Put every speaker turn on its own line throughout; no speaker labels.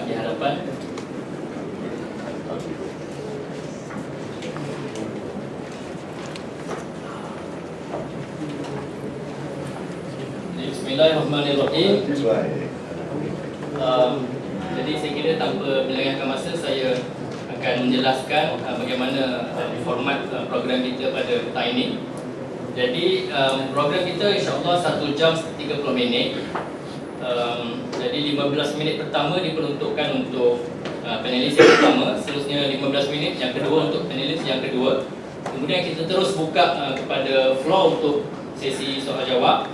di hadapan. Bismillahirrahmanirrahim. Jadi saya kira tanpa melengahkan masa, saya akan menjelaskan bagaimana format program kita pada petang ini. Jadi program kita insyaAllah 1 jam 30 minit. Jadi 15 minit pertama diperuntukkan untuk panelis yang pertama, seterusnya 15 minit yang kedua untuk panelis yang kedua. Kemudian kita terus buka kepada floor untuk sesi soal jawab.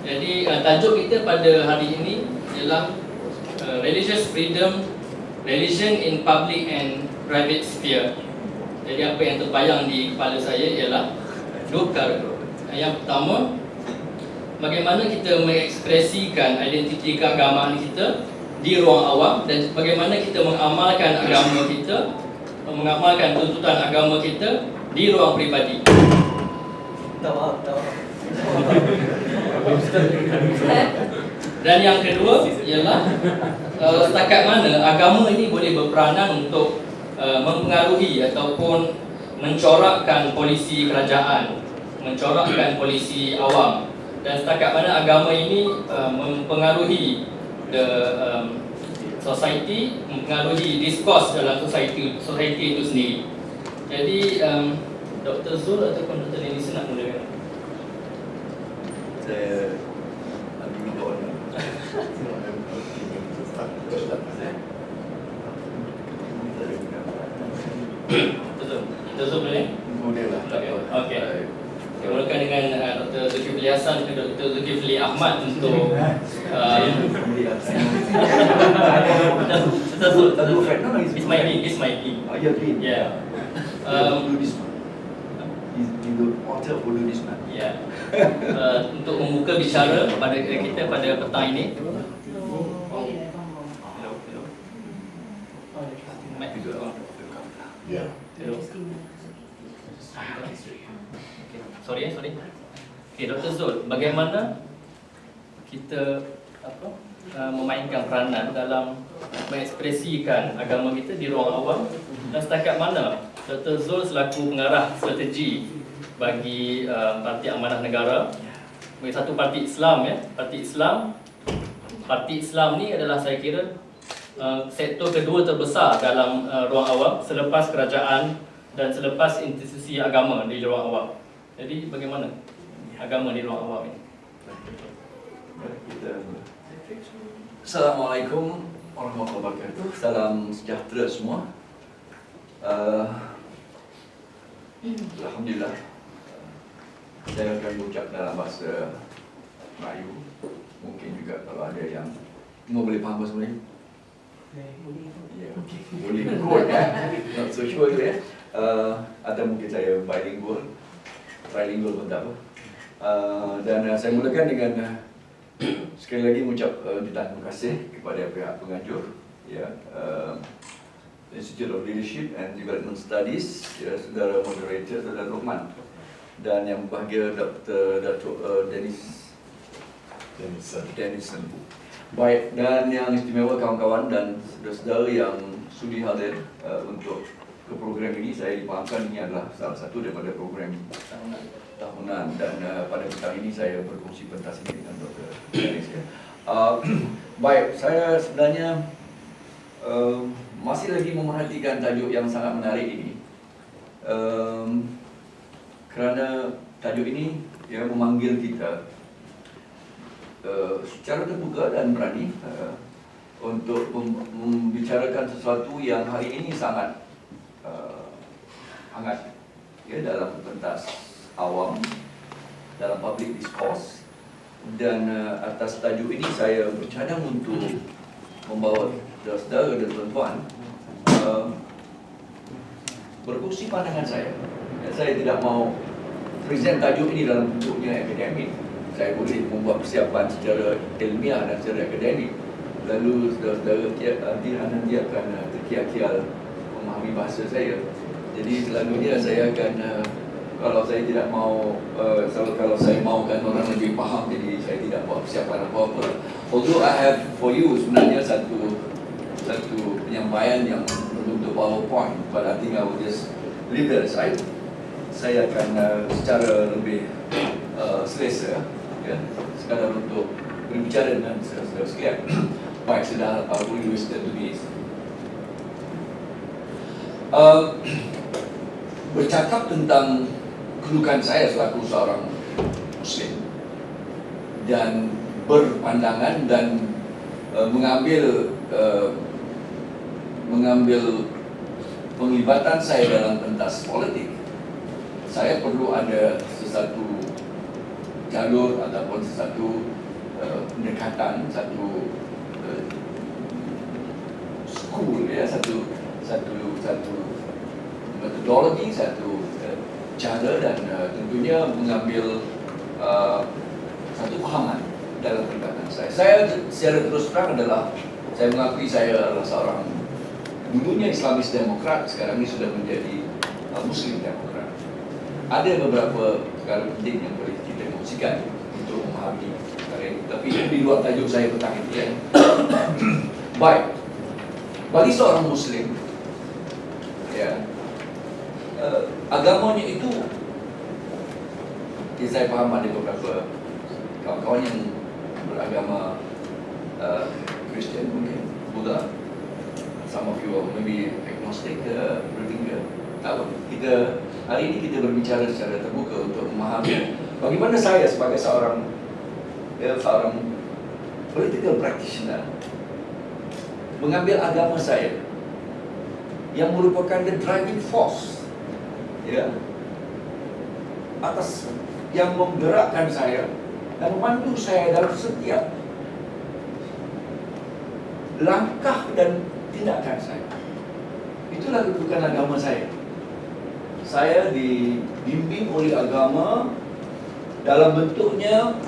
Jadi tajuk kita pada hari ini ialah Religious Freedom, Religion in Public and Private Sphere. Jadi apa yang terbayang di kepala saya ialah dua perkara. Yang pertama, bagaimana kita mengekspresikan identiti keagamaan kita di ruang awam, dan bagaimana kita mengamalkan agama kita, mengamalkan tuntutan agama kita di ruang peribadi. Dan yang kedua ialah setakat mana agama ini boleh berperanan untuk mempengaruhi ataupun mencorakkan polisi kerajaan, mencorakkan polisi awam, dan setakat mana agama ini mempengaruhi society, mempengaruhi diskurs dalam society itu sendiri. Jadi Dr. Zul ataupun Dr. Denison nak mulakan?
Saya ambil minta orang.
Betul boleh?
Boleh lah.
Okey. Saya mulakan dengan Dr. Dzulkefly Hasan ke Dr. Dzulkefly Ahmad untuk It's my team.
Your team.
Yeah.
Do this one. Is the author who do this one.
Ya. Untuk membuka bicara kepada kita pada petang ini.
Ya.
Sorry. Okay, Dr. Zul, bagaimana kita memainkan peranan dalam mengekspresikan agama kita di ruang awam, dan setakat mana Dr. Zul selaku pengarah strategi bagi Parti Amanah Negara, bagi satu parti Islam, ya, Parti Islam ni adalah saya kira sektor kedua terbesar dalam ruang awam selepas kerajaan dan selepas institusi agama di ruang awam. Jadi bagaimana agama di ruang awam ini?
Assalamualaikum warahmatullahi wabarakatuh. Salam sejahtera semua. Alhamdulillah. Saya akan ucap dalam bahasa Melayu. Mungkin juga kalau ada yang semua boleh faham bahasa Melayu. Ya, okey. Boleh kot kan? Not so sure tu ya. Atau mungkin saya bilingual. Trilingual pun tak apa. Dan saya mulakan dengan sekali lagi mengucap terima kasih kepada pihak penganjur, ya, Institute of Leadership and Development Studies, ya, saudara Moderator, saudara Luqman, dan yang berbahagia Datuk Denison. Baik, dan yang istimewa kawan-kawan dan saudara-saudara yang sudi hadir untuk ke program ini. Saya difahamkan ini adalah salah satu daripada program tahunan, dan pada petang ini saya berkongsi pentas ini dengan Dr. Denison. Baik, saya sebenarnya masih lagi memerhatikan tajuk yang sangat menarik ini, kerana tajuk ini ya memanggil kita secara terbuka dan berani untuk membicarakan sesuatu yang hari ini sangat hangat, ya, dalam pentas awam, dalam public discourse. Dan atas tajuk ini saya bercadang untuk membawa saudara dan tuan-tuan berkongsi pandangan saya. Saya tidak mau present tajuk ini dalam bentuknya akademik. Saya boleh membuat persiapan secara ilmiah dan secara akademik, lalu saudara-saudara nanti akan terkial-kial memahami bahasa saya. Jadi selalunya saya akan kalau saya tidak mau kalau saya mahukan orang lebih faham, jadi saya tidak buat persiapan apa-apa. Although I have for you sebenarnya satu satu penyampaian yang berbentuk PowerPoint, but I think I will just leave that aside. Saya akan secara lebih selesa, ya, sekadar untuk berbicara dengan saudara sekalian. Baik, sudah fully listed to this. Bercakap tentang kedudukan saya selaku seorang Muslim dan berpandangan dan mengambil penglibatan saya dalam pentas politik, saya perlu ada sesuatu jalur ataupun sesuatu pendekatan, satu school, ya, satu metodologi, satu cara, dan tentunya mengambil satu pahaman dalam pendekatan saya. Saya secara terus terang adalah, saya mengakui saya adalah seorang dulunya Islamis Demokrat, sekarang ini sudah menjadi Muslim Demokrat. Ada beberapa perkara penting yang boleh kita kongsikan untuk memahami perkara ini, tapi di luar tajuk saya petang ini, ya. Baik, bagi seorang Muslim, ya, agamanya itu, ya, saya faham ada beberapa kawan-kawan yang beragama Kristian, mungkin Buddha, some of you are maybe agnostic, bertiga. Tahu, kita hari ini kita berbicara secara terbuka untuk memahami bagaimana saya sebagai seorang political practitioner mengambil agama saya yang merupakan the driving force, ya, atas yang menggerakkan saya dan memandu saya dalam setiap langkah dan tindakan saya. Itulah kedudukan agama saya. Saya dibimbing oleh agama dalam bentuknya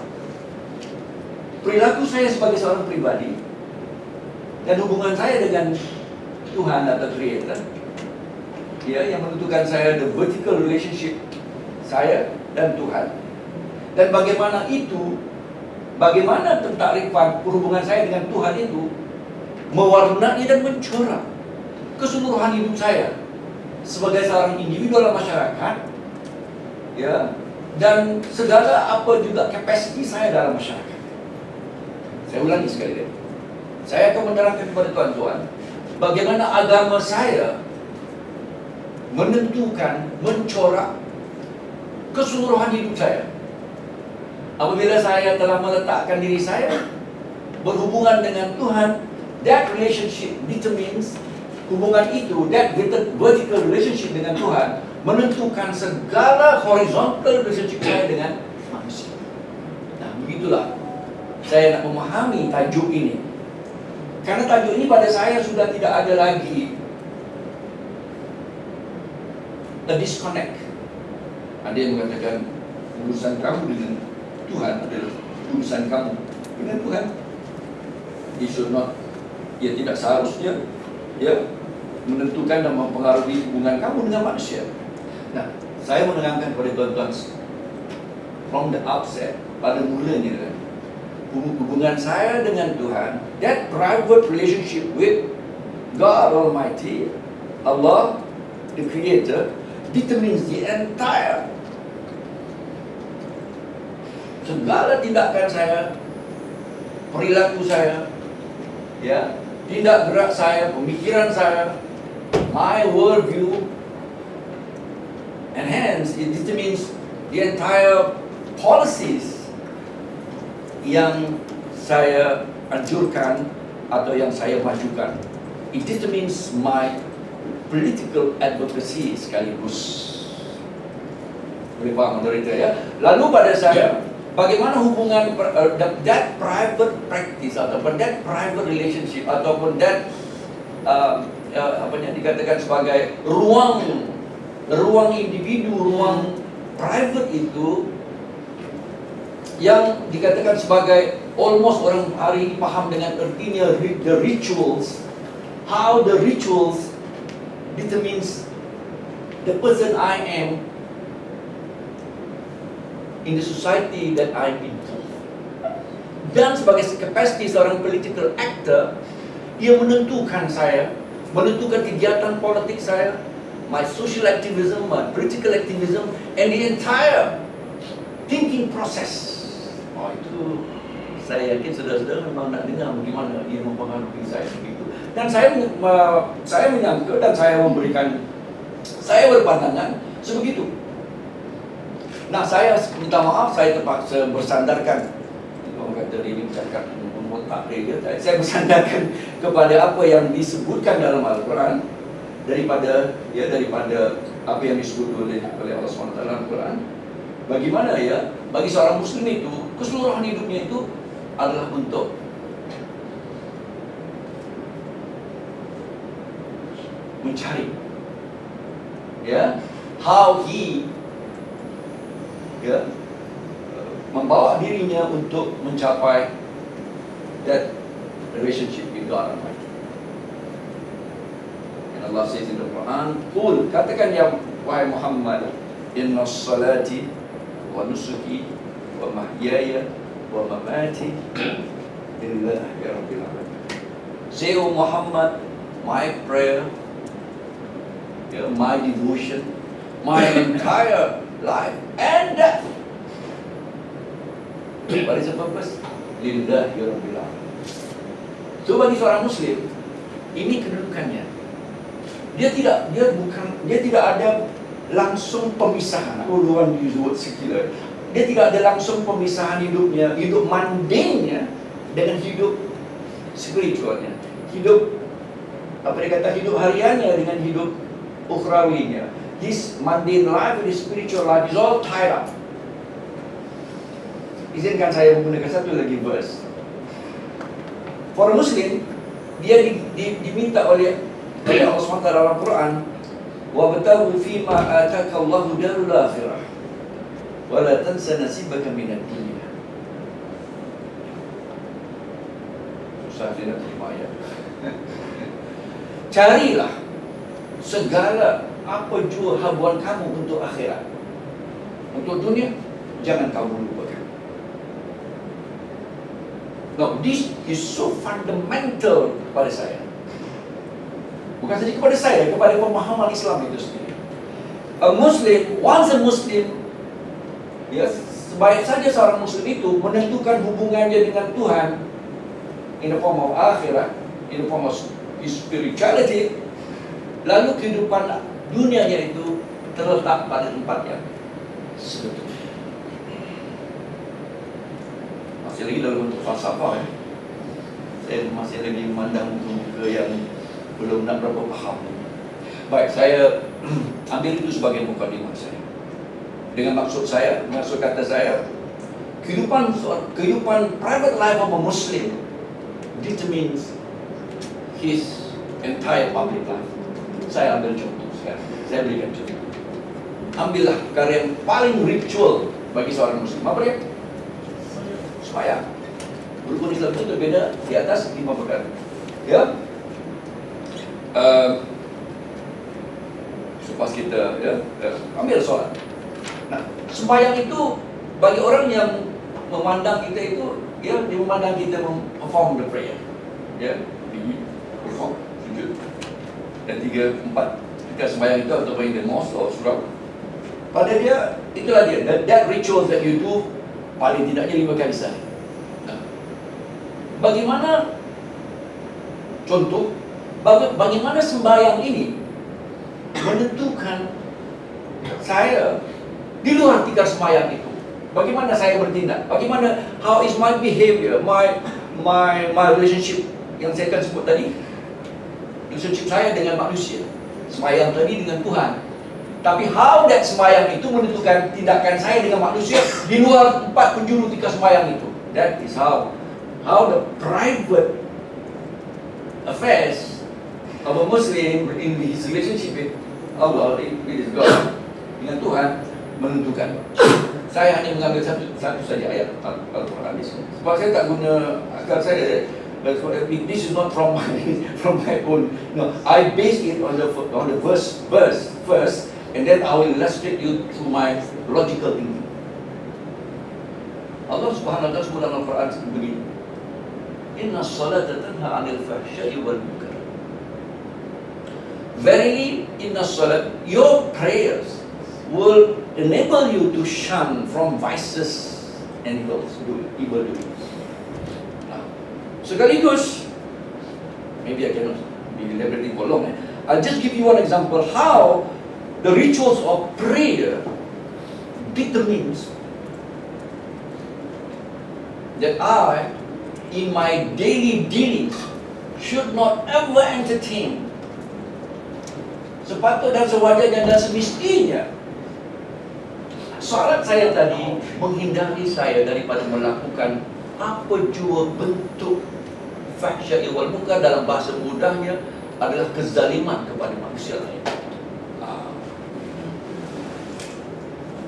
perilaku saya sebagai seorang pribadi dan hubungan saya dengan Tuhan atau Creator, ya, yang menentukan saya the vertical relationship saya dan Tuhan. Dan bagaimana pentarifan hubungan saya dengan Tuhan itu mewarnai dan mencorak keseluruhan hidup saya sebagai seorang individu dalam masyarakat, ya, dan segala apa juga kapasiti saya dalam masyarakat. Saya ulangi sekali lagi, saya akan menerangkan kepada tuan-tuan bagaimana agama saya menentukan, mencorak keseluruhan hidup saya. Apabila saya telah meletakkan diri saya berhubungan dengan Tuhan, that relationship determines, hubungan itu, that vertical relationship dengan Tuhan menentukan segala horizontal relationship saya dengan manusia. Nah, begitulah saya nak memahami tajuk ini. Karena tajuk ini pada saya sudah tidak ada lagi a disconnect. Ada yang mengatakan urusan kamu dengan Tuhan adalah urusan kamu dengan Tuhan. It should not, ya, tidak seharusnya, ya, menentukan dan mempengaruhi hubungan kamu dengan manusia. Nah, saya menerangkan kepada tuan-tuan from the outset, pada mulanya, hubungan saya dengan Tuhan, that private relationship with God Almighty, Allah, the Creator, determines the entire, segala tindakan saya, perilaku saya, ya, tindak gerak saya, pemikiran saya, my worldview, and hence it determines the entire policies yang saya anjurkan atau yang saya majukan. It determines my political advocacy sekaligus. Boleh faham, Moderator, ya? Lalu pada saya, bagaimana hubungan that private practice ataupun that private relationship ataupun that apa yang dikatakan sebagai ruang individu, ruang private itu yang dikatakan sebagai almost orang hari ini paham dengan artinya the rituals, how the rituals determines the person I am in the society that I'm in. Dan sebagai kapasiti seorang political actor Ia menentukan saya, menentukan kegiatan politik saya, my social activism, my political activism, and the entire thinking process. Itu saya yakin saudara-saudara memang nak dengar bagaimana ia mempengaruhi saya begitu. Dan saya menyangka dan saya memberikan, saya berpandangan sebegitu. Nah, saya minta maaf, saya terpaksa bersandarkan, orang kata ini bercakap tak dia, saya bersandarkan kepada apa yang disebutkan dalam Al-Quran daripada apa yang disebut oleh Allah SWT dalam Al-Quran. Bagaimana ya, bagi seorang Muslim itu, keseluruhan hidupnya itu adalah untuk mencari, ya, how he, ya, membawa dirinya untuk mencapai that relationship with God Almighty. And Allah says in the Quran, "Qul," katakan ya wahai Muhammad, "Inna salati wa nusuki wa mahyaya wa mamati lillahi rabbil alamin." Say, O Muhammad, my prayer, my devotion, my entire life and death. What is the purpose? Lillahi rabbil alamin. So bagi seorang Muslim, ini kedudukannya. Dia tidak ada langsung pemisahan. I don't want to use the word secular. Dia tidak ada langsung pemisahan hidupnya, hidup mundane-nya dengan hidup spiritualnya. Hidup, apa dia kata, hidup hariannya dengan hidup ukhrawinya. His mundane life and his spiritual life is all tied up. Izinkan saya menggunakan satu lagi verse. For a Muslim, dia diminta oleh Allah SWT dalam Quran, "Wabtaghu fima ataka Allahu darul akhirah, wa la tansa nasibaka minad dunya." Susah dia nak terima ayat. Carilah segala apa jua habuan kamu untuk akhirat. Untuk dunia, jangan kamu lupakan. Now, this is so fundamental kepada saya. Bukan saja kepada saya, kepada pemahaman Islam itu sendiri. A Muslim, once a Muslim, ya, sebaik saja seorang Muslim itu menentukan hubungannya dengan Tuhan in the form of akhirat, in the form of spirituality, lalu kehidupan dunianya itu terletak pada tempat yang sebetulnya. Masih lagi dalam bentuk falsafah, ya. Saya masih lagi memandang muka yang belum nak berapa faham. Baik, saya ambil itu sebagai mukadimah saya. Dengan maksud kata saya, kehidupan private life of a Muslim determines his entire public life. Saya ambil contoh sekarang. Saya berikan contoh. Ambillah perkara yang paling ritual bagi seorang Muslim. Apa dia? Sembahyang. Rukun Islam itu berbeda di atas 5 perkara. Ya. Selepas kita ambil solat. Nah, sembahyang itu bagi orang yang memandang kita itu, dia memandang kita perform the prayer. Ya, perform sujud. Dan 3-4 ketika sembahyang itu ataupun in the mosque atau surau. Pada dia, itulah dia. That ritual that you do paling tidaknya 5 kali sehari. Nah, bagaimana contoh, bagaimana sembahyang ini menentukan saya di luar tikar sembahyang itu. Bagaimana saya bertindak? Bagaimana, how is my behavior, my relationship yang saya akan sebut tadi, relationship saya dengan manusia, sembahyang tadi dengan Tuhan. Tapi how that sembahyang itu menentukan tindakan saya dengan manusia di luar 4 penjuru tikar sembahyang itu. That is how the private affairs of a Muslim in his relationship with Allah, with his God, dengan Tuhan, menentukan. Saya hanya mengambil satu saja ayat Al-Quran di sini. Sebab saya tak guna akal saya. This is not from my own. No, I base it on the verse first, and then I will illustrate you through my logical thinking. Allah Subhanahu wa Taala sebut dalam Al-Quran begini. Inna salata tanha 'anil fahsya'i wal munkar. Verily, inna salat, your prayers will enable you to shun from vices and evil doings. Nah, sekaligus, maybe I cannot be elaborating for long. I'll just give you one example how the rituals of prayer determines that I, in my daily dealings, should not ever entertain. Sepatut dan sewajarnya dan semestinya solat saya tadi menghindari saya daripada melakukan apa jua bentuk fahsya wal munkar, dalam bahasa mudahnya adalah kezaliman kepada manusia lain.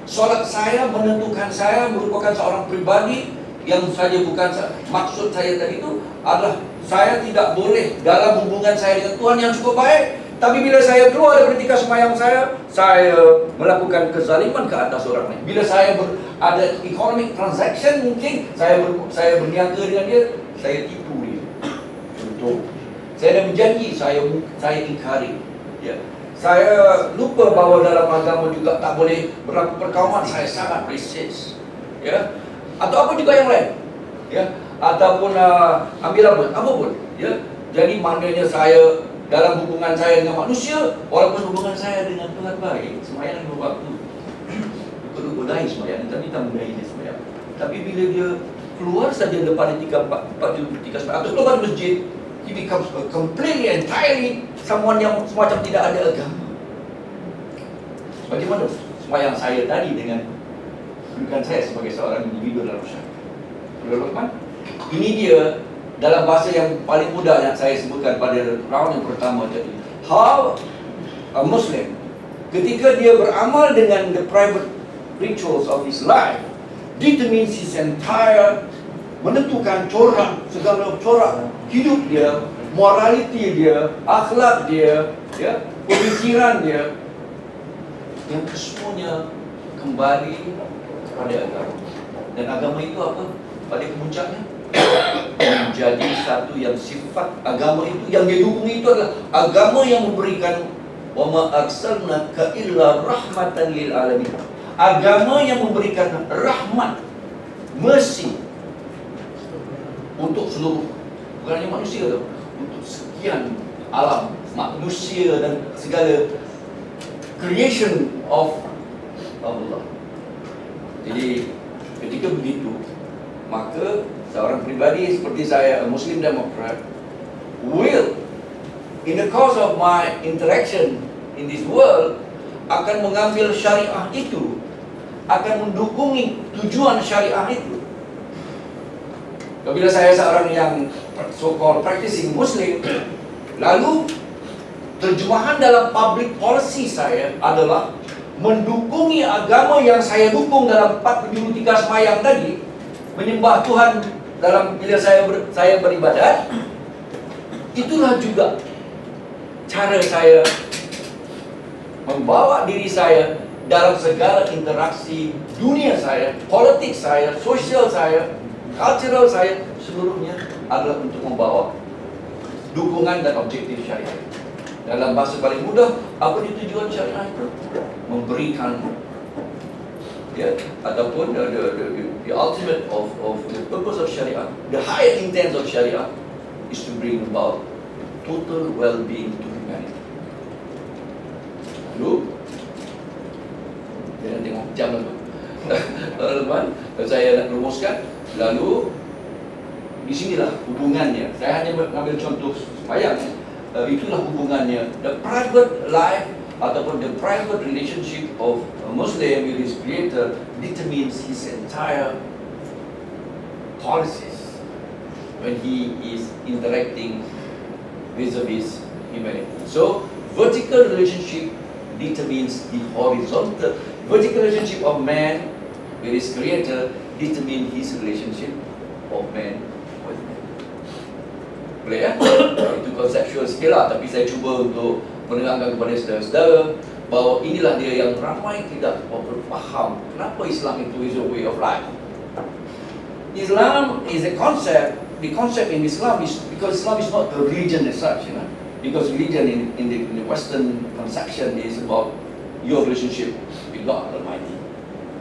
Solat saya menentukan saya merupakan seorang pribadi yang saja bukan maksud saya tadi itu adalah saya tidak boleh dalam hubungan saya dengan Tuhan yang cukup baik. Tapi bila saya keluar dari ketika sembahyang saya melakukan kezaliman ke atas orang lain. Bila saya ada economic transaction, mungkin saya berniaga dengan dia, saya tipu dia. Contoh, saya ada berjanji, saya ingkari. Ya. Saya lupa bahawa dalam agama juga tak boleh berlaku perkauman, saya sangat resist. Ya. Atau apa juga yang lain. Ya. Ataupun ambil apa pun. Ya. Jadi maknanya saya dalam hubungan saya dengan manusia, walaupun hubungan saya dengan Tuhan baik, sembahyang 5 waktu, lupa dai sembahyang, tapi tak mudai dia sembahyang. Tapi bila dia keluar saja daripada 3-4 sembahyang atau keluar dari masjid, he becomes completely entirely someone yang semacam tidak ada agama. Bagaimana sembahyang saya tadi dengan kedudukan saya sebagai seorang individu dalam masyarakat? Luqman, ini dia dalam bahasa yang paling mudah yang saya sebutkan pada round yang pertama tadi. How a Muslim, ketika dia beramal dengan the private rituals of his life, determines his entire, menentukan corak, segala corak hidup dia, morality dia, akhlak dia, ya, pemikiran dia, yang kesemuanya kembali kepada agama. Dan agama itu apa? Pada kemuncaknya menjadi satu yang sifat agama itu yang dia dukung itu adalah agama yang memberikan wa ma arsalnaka illa rahmatan lil alamin. Agama yang memberikan rahmat, mercy untuk seluruh, bukan hanya manusia tu, untuk sekian alam manusia dan segala creation of Allah. Jadi ketika begitu, maka seorang pribadi seperti saya, a Muslim Democrat, will, in the course of my interaction in this world, akan mengambil syariah itu, akan mendukungi tujuan syariah itu. Apabila saya seorang yang so-called practicing Muslim, lalu terjemahan dalam public policy saya adalah mendukungi agama yang saya dukung dalam 43 sembahyang tadi, menyembah Tuhan dalam bila saya beribadat. Itulah juga cara saya membawa diri saya dalam segala interaksi dunia saya, politik saya, sosial saya, cultural saya, seluruhnya adalah untuk membawa dukungan dan objektif syariah. Dalam bahasa paling mudah, apa tujuan syariah itu? Memberikan, ya, ataupun the ultimate of the purpose of syariah, the higher intent of syariah is to bring about total well-being to humanity. Lalu, jangan tengok jam tu. Teman-teman, saya nak rumuskan. Lalu, di sinilah hubungannya. Saya hanya mengambil contoh sembahyang. Itulah hubungannya. The private life ataupun the private relationship of a Muslim with his Creator determines his entire policies when he is interacting vis-a-vis humanity. So, vertical relationship determines the horizontal. Vertical relationship of man with his Creator determines his relationship of man with man. Boleh ya? Itu conceptual sikit lah, tapi saya cuba untuk menerangkan kepada saudara-saudara bahawa inilah dia yang ramai tidak faham kenapa Islam itu is a way of life. Islam is a concept the concept in Islam is, because Islam is not a religion as such, because religion in the Western conception is about your relationship with God Almighty.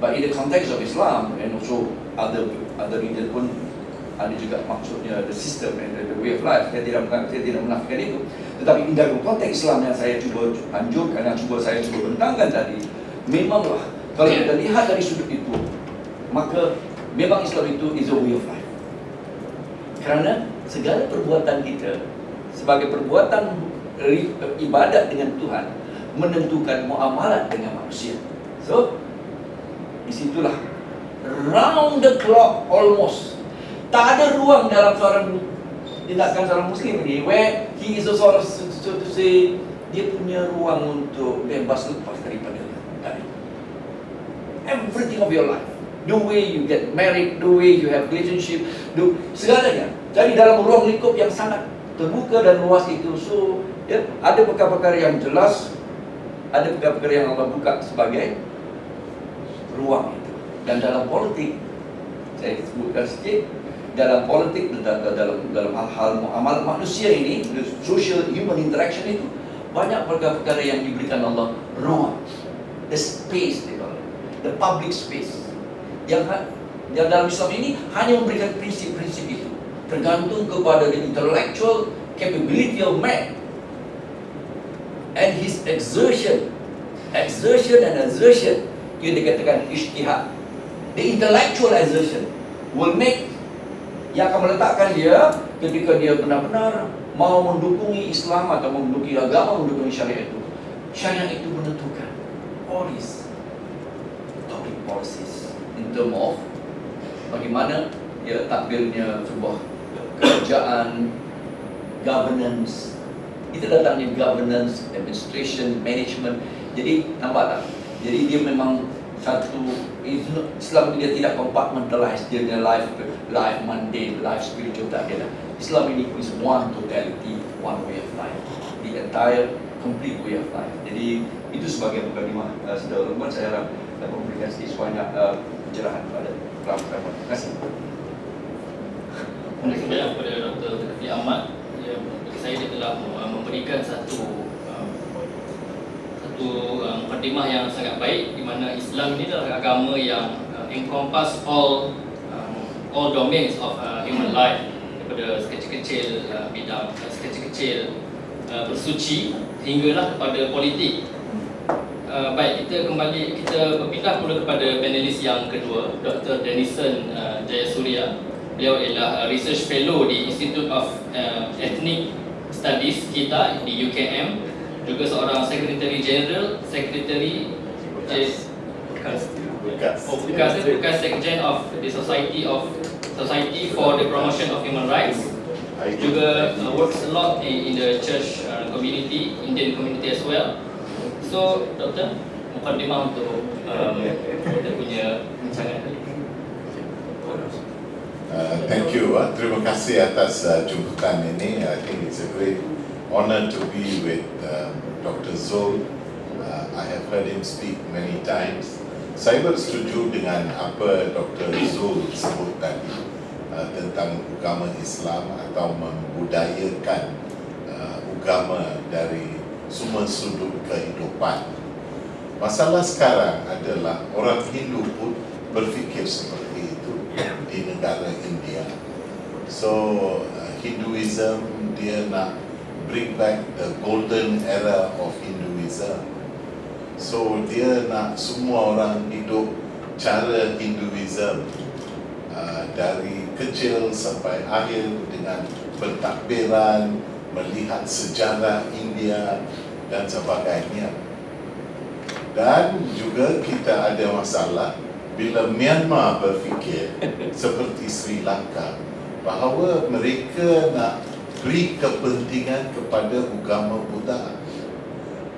But in the context of Islam and also other religion pun ada juga maksudnya the system and the way of life. Saya tidak menafikan itu. Tetapi dalam konteks Islam yang saya cuba anjurkan, yang saya cuba bentangkan tadi, memanglah kalau kita lihat dari sudut itu, maka memang Islam itu is a way of life. Kerana segala perbuatan kita sebagai perbuatan ibadat dengan Tuhan menentukan muamalat dengan manusia. So, disitulah round the clock almost. Tak ada ruang dalam seorang tindakan seorang Muslim ni where he is a sort of, so to say, dia punya ruang untuk bebas lepas daripada tadi. Everything of your life, the way you get married, the way you have relationship, segalanya. Jadi dalam ruang lingkup yang sangat terbuka dan luas itu, so ada perkara-perkara yang jelas, ada perkara-perkara yang Allah buka sebagai ruang itu. Dan dalam politik, saya sebutkan sikit, dalam politik, dalam hal-hal muamalah manusia ini, the social human interaction itu, banyak perkara-perkara yang diberikan Allah ruang, the space, the public space. Yang dalam Islam ini hanya memberikan prinsip-prinsip itu, tergantung kepada the intellectual capability of man and his exertion and exertion. Yang dikatakan ijtihad. The intellectual exertion will make, yang akan meletakkan dia ketika dia benar-benar mau mendukungi Islam atau mendukungi agama, mendukungi syariat itu. Syariat itu menentukan all these public policies in term of bagaimana takbirnya sebuah kerajaan, governance. Itu datangnya governance, administration, management. Jadi nampak tak? Jadi dia memang satu, Islam dia tidak compartmentalized, dia punya life mundane, life spiritual, tak ada. Islam ini is one totality, one way of life, the entire complete way of life. Jadi itu sebagai mukadimah. Saudara Luqman, saya harap dapat memberikan sedikit banyak pencerahan kepada pelanggan. Terima kasih.
Terima kasih banyak kepada Dr. Ahmad. Bagi saya dia telah memberikan satu mukadimah yang sangat baik, di mana Islam ini adalah agama yang encompass all domains of human life, daripada sekecil-kecil bidang sekecil-kecil bersuci hinggalah kepada politik. Baik, kita berpindah pula kepada panelis yang kedua, Dr. Denison Jayasooria. Beliau adalah research fellow di Institute of Ethnic Studies kita di UKM, juga seorang Secretary General, bekas Sekjen of the Society for the Promotion of Human Rights. Juga works a lot in the church community, Indian community as well. So, Doktor, mukadimah untuk kita punya rancangan.
Thank you. Terima kasih atas jemputan ini. I think it's a great honor to be with Dr. Zul. I have heard him speak many times. Saya bersetuju dengan apa Dr. Zul sebut tadi tentang agama Islam atau membudayakan agama dari semua sudut kehidupan. Masalah sekarang adalah orang Hindu pun berfikir seperti itu di negara India. So Hinduism, dia nak bring back the golden era of Hinduism. So dia nak semua orang hidup cara Hinduism, dari kecil sampai akhir dengan bertakbiran, melihat sejarah India dan sebagainya. Dan juga kita ada masalah bila Myanmar berfikir seperti Sri Lanka, bahawa mereka nak beri kepentingan kepada agama Buddha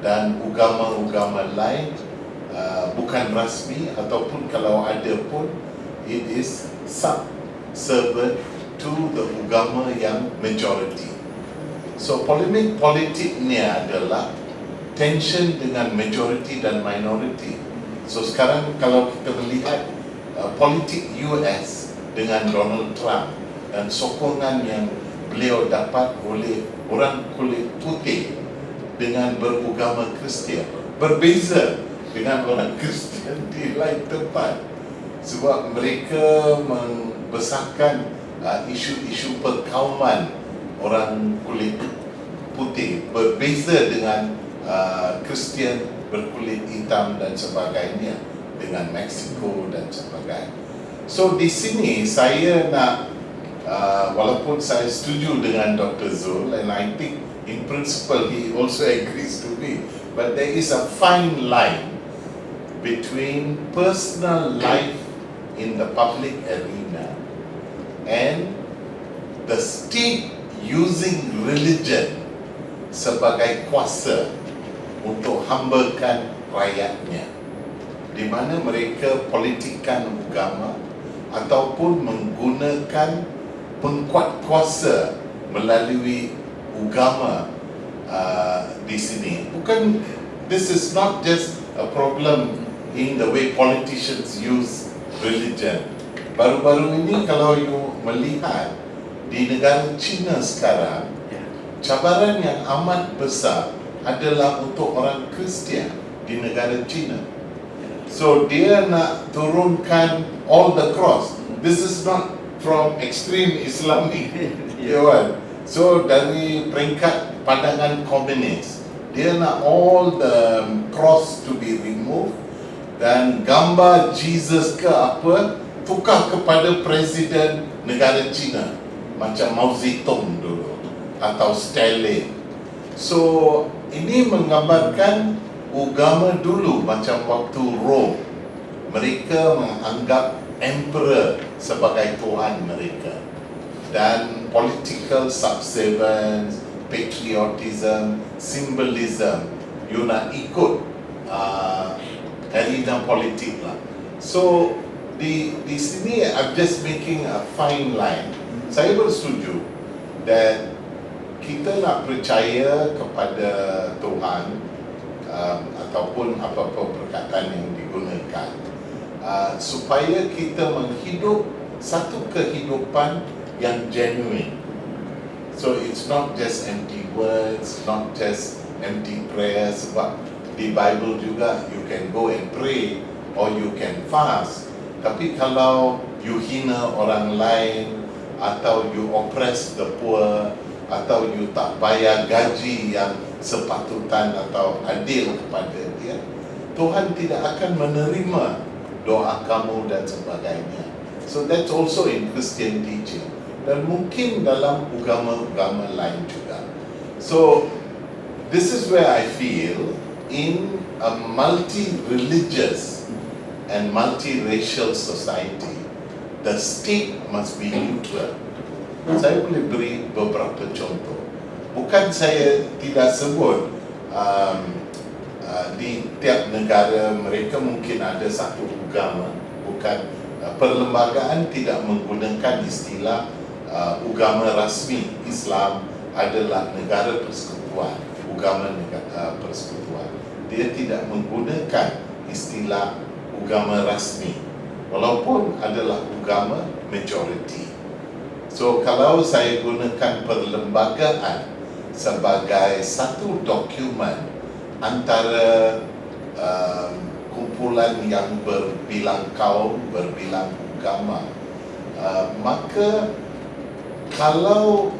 dan agama-agama lain bukan rasmi, ataupun kalau ada pun it is subservient to the agama yang majority. So polemik politik ni adalah tension dengan majority dan minority. So sekarang kalau kita melihat politik US dengan Donald Trump, dan sokongan yang beliau dapat oleh orang kulit putih dengan beragama Kristian berbeza dengan orang Kristian di lain tempat, sebab mereka membesarkan isu-isu perkauman orang kulit putih berbeza dengan Kristian berkulit hitam dan sebagainya, dengan Mexico dan sebagainya. So di sini saya nak walaupun saya setuju dengan Dr. Zul, and I think in principle he also agrees to me, but there is a fine line between personal life in the public arena and the state using religion sebagai kuasa untuk hambakan rakyatnya, di mana mereka politikkan agama ataupun menggunakan pengkuat kuasa melalui agama di sini. Bukan, this is not just a problem in the way politicians use religion. Baru-baru ini kalau you melihat di negara China sekarang, cabaran yang amat besar adalah untuk orang Kristian di negara China. So dia nak turunkan all the cross. This is not from extreme Islamic, so dari peringkat pandangan komunis, dia nak all the cross to be removed dan gambar Jesus ke apa tukar kepada presiden negara China macam Mao Zedong dulu atau Stalin. So ini menggambarkan agama dulu macam waktu Rome, mereka menganggap emperor sebagai tuhan mereka, dan political subservience, patriotism, symbolism, you nak ikut arena politik lah. So di sini I'm just making a fine line. Saya bersetuju that kita nak percaya kepada Tuhan ataupun apa-apa perkataan yang digunakan supaya kita menghidup satu kehidupan yang genuine. So it's not just empty words, not just empty prayers, sebab di Bible juga you can go and pray or you can fast. Tapi kalau you hina orang lain atau you oppress the poor atau you tak bayar gaji yang sepatutan atau adil kepada dia, Tuhan tidak akan menerima doa kamu dan sebagainya. So that's also in Christian teaching, dan mungkin dalam agama-agama lain juga. So this is where I feel in a multi-religious and multi-racial society, the state must be neutral. Saya boleh beri beberapa contoh. Bukan saya tidak sebut di tiap negara mereka mungkin ada satu agama. Bukan, perlembagaan tidak menggunakan istilah agama rasmi. Islam adalah negara persekutuan, agama negara persekutuan. Dia tidak menggunakan istilah agama rasmi, walaupun adalah agama majority. So kalau saya gunakan perlembagaan sebagai satu dokumen antara kumpulan yang berbilang kaum, berbilang agama, maka kalau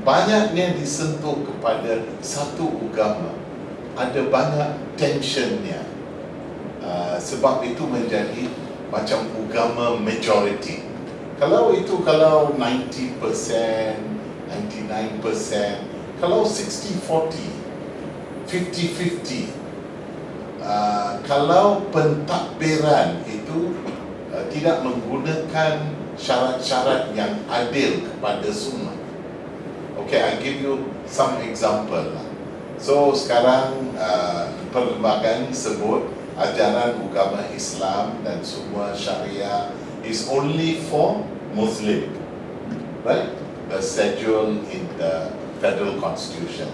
banyaknya disentuh kepada satu agama, ada banyak tensionnya. Sebab itu menjadi macam agama majority. Kalau 90%, 99%, kalau 60-40, 50-50, kalau pentadbiran itu tidak menggunakan syarat-syarat yang adil kepada semua. Okay, I give you some example lah. So sekarang perlembagaan sebut ajaran agama Islam dan semua syariah is only for Muslim, right? The schedule in the Federal Constitution.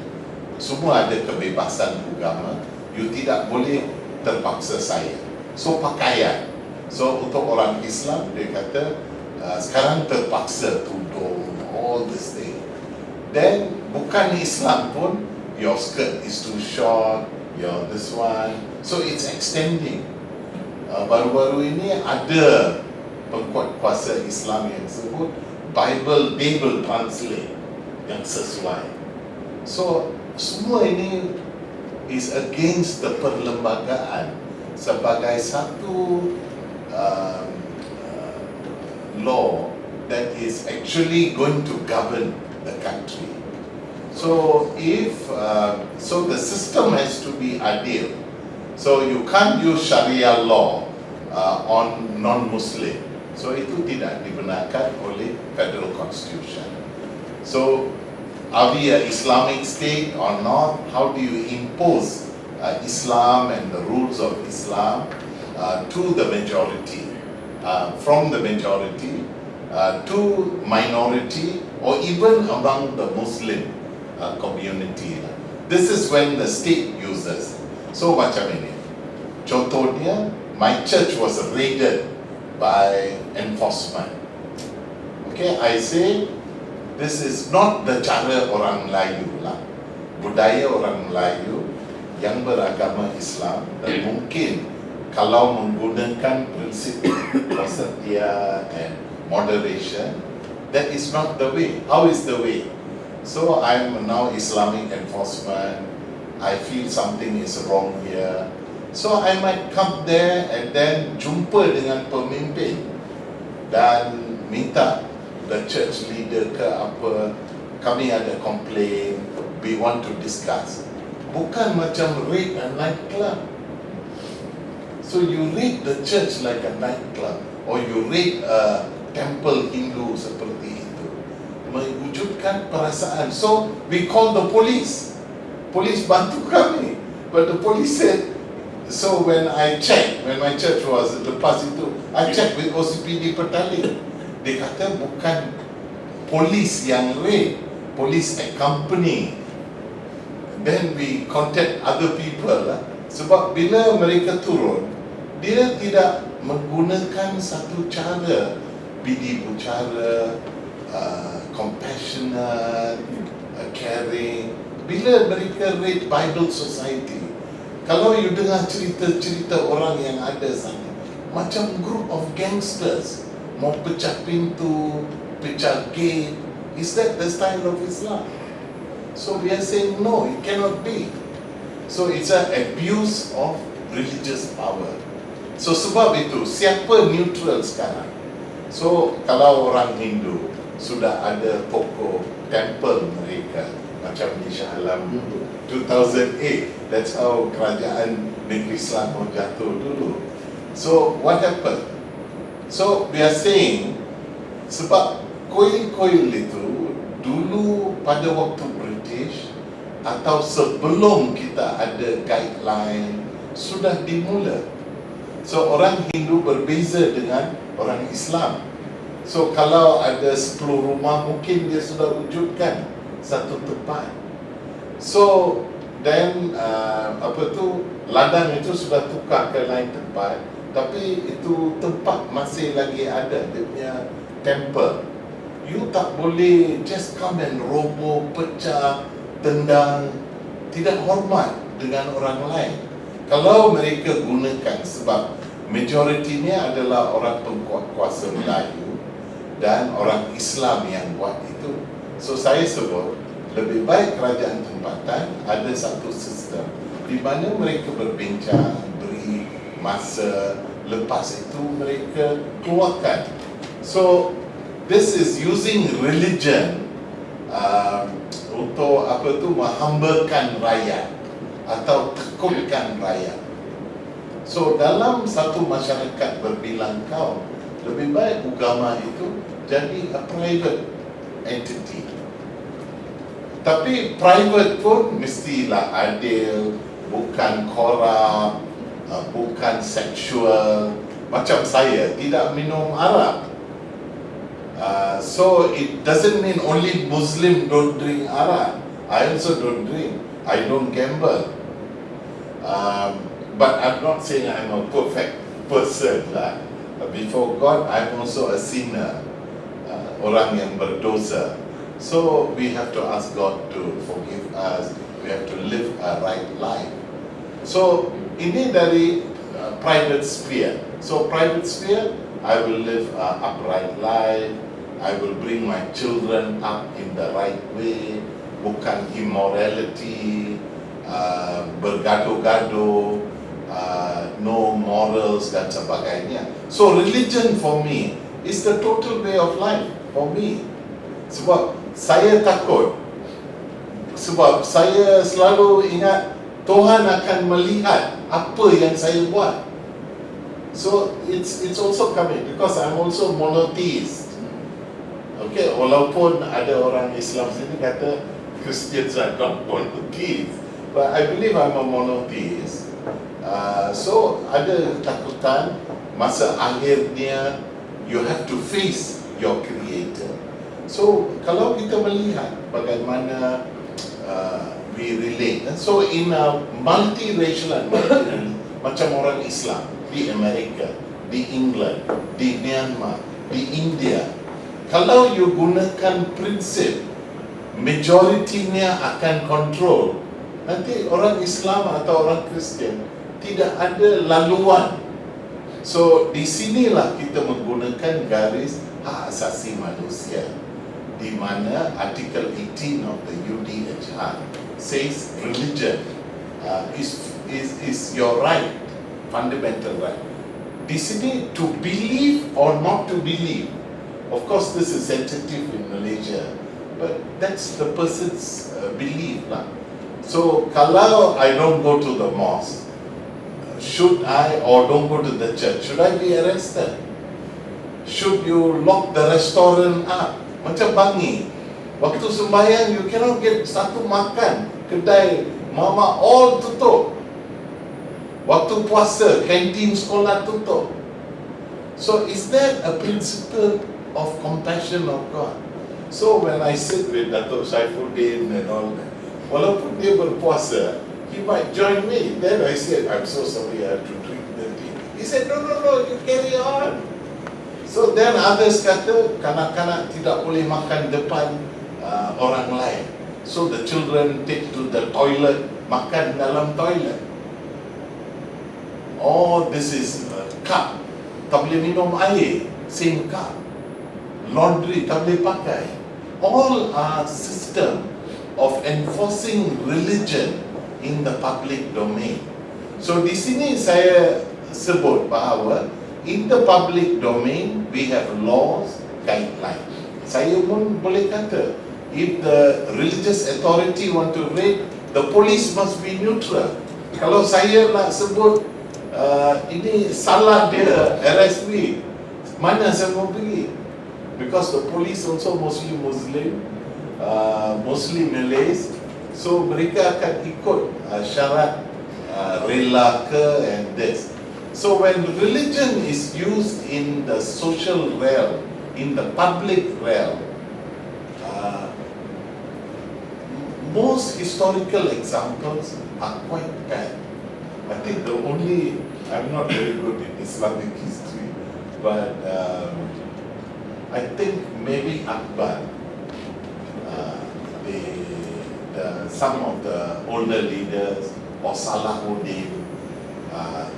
Semua ada kebebasan agama. You tidak boleh terpaksa saya. So pakaian. So untuk orang Islam dia kata sekarang terpaksa tudung, all this thing. Then bukan Islam pun, your skirt is too short, your this one, so it's extending. Baru-baru ini ada pengkuat kuasa Islam yang sebut Bible they will translate yang sesuai. So semua ini is against the perlembagaan sebagai satu law that is actually going to govern the country. So if so the system has to be adil. So you can't use Sharia law on non-Muslim. So itu tidak dibenarkan oleh Federal Constitution. So are we an Islamic state or not? How do you impose Islam and the rules of Islam to the majority, from the majority to minority, or even among the Muslim community? This is when the state uses. So macam ini. Contohnya, my church was raided by enforcement. Okay, I say this is not the cara orang Melayu lah. Budaya orang Melayu yang beragama Islam, dan mungkin kalau menggunakan prinsip persetia and moderation, that is not the way. How is the way? So I'm now Islamic enforcement. I feel something is wrong here. So I might come there and then jumpa dengan pemimpin dan minta the church leader ke apa, kami ada complain, we want to discuss. Bukan macam raid a nightclub. So you raid the church like a nightclub, or you raid a temple Hindu seperti itu, mewujudkan perasaan. So we call the police. Police bantu kami, but the police said. So when I checked, when my church was lepas itu, I checked with OCPD Petaling. Dia kata bukan polis yang raid, polis accompany. Then we contact other people lah. Sebab bila mereka turun, dia tidak menggunakan satu cara bidi bicara, compassionate, caring. Bila mereka raid Bible Society, kalau you dengar cerita-cerita orang yang ada sana, macam group of gangsters mau pecah pintu, pecah gate. Is that the style of Islam? So we are saying no, it cannot be. So it's an abuse of religious power. So sebab itu, siapa neutral sekarang? So kalau orang Hindu sudah ada pokok temple mereka, macam di Shah Alam dulu 2008, that's how kerajaan negeri Selangor jatuh dulu. So what happened? So we are saying, sebab kuil-kuil itu dulu pada waktu British atau sebelum kita ada guideline sudah dimula. So orang Hindu berbeza dengan orang Islam. So kalau ada 10 rumah, mungkin dia sudah wujudkan satu tempat. So then ladang itu sudah tukar ke lain tempat, tapi itu tempat masih lagi ada dia punya temple. You tak boleh just come and roboh, pecah, tendang, tidak hormat dengan orang lain. Kalau mereka gunakan, sebab majoritinya adalah orang pengkuasa Melayu dan orang Islam yang buat itu. So saya sebut, lebih baik kerajaan tempatan ada satu sistem di mana mereka berbincang, beri masa, lepas itu mereka keluarkan. So this is using religion untuk menghambakan rakyat atau tekutkan rakyat. So dalam satu masyarakat berbilang kaum, lebih baik agama itu jadi a private entity. Tapi private pun mestilah adil, bukan korup, bukan seksual. Macam saya tidak minum arak. So it doesn't mean only Muslim don't drink arak. I also don't drink. I don't gamble. But I'm not saying I'm a perfect person lah. Before God, I'm also a sinner. orang yang berdosa. So we have to ask God to forgive us. We have to live a right life. So ini dari private sphere. So private sphere, I will live an upright life. I will bring my children up in the right way. Bukan immorality, bergaduh-gaduh, no morals dan sebagainya. So religion for me is the total way of life for me. Sebab saya takut, sebab saya selalu ingat Tuhan akan melihat apa yang saya buat. So it's also coming because I'm also monotheist. Okay, walaupun ada orang Islam sini kata Christians are not monotheist, but I believe I'm a monotheist. So ada ketakutan masa akhirnya you have to face your creator. So kalau kita melihat bagaimana we relate, so in a multiracial and macam orang Islam di Amerika, di England, di Myanmar, di India, kalau you gunakan prinsip majority-nya akan control, nanti orang Islam atau orang Kristian tidak ada laluan. So di sinilah kita menggunakan garis hak asasi manusia, di mana artikel 18 of the UDHR says religion is your right, fundamental right. Di sini to believe or not to believe, of course this is sensitive in Malaysia, but that's the person's belief lah. So kalau I don't go to the mosque, should I, or don't go to the church, should I be arrested? Should you lock the restaurant up? Macam Bangi, waktu sembahyang you cannot get satu makan, kedai mama all tutup. Waktu puasa, kantin sekolah tutup. So is that a principle of compassion of God? So when I sit with Datuk Saifuddin and all that, walaupun dia berpuasa, he might join me. Then I said, I'm so sorry, I have to drink the tea. He said, no, you carry on. So then others kata, kanak-kanak tidak boleh makan depan orang lain. So the children take to the toilet, makan dalam toilet. Oh, this is cup. Tak boleh minum air, same cup. Laundry, tak boleh pakai. All are system of enforcing religion in the public domain. So di sini saya sebut bahawa in the public domain we have laws, guidelines. Saya pun boleh kata, if the religious authority want to raid, the police must be neutral. Kalau saya nak sebut ini salah dia, arrest me, mana saya mau pergi? Because the police also mostly Muslim, mostly Malays, so mereka akan ikut syarat rela ke and this. So when religion is used in the social realm, in the public realm, most historical examples are quite bad. I think the only, I'm not very good in Islamic history, but I think maybe Ahmad, some of the older leaders, or Salahuddin,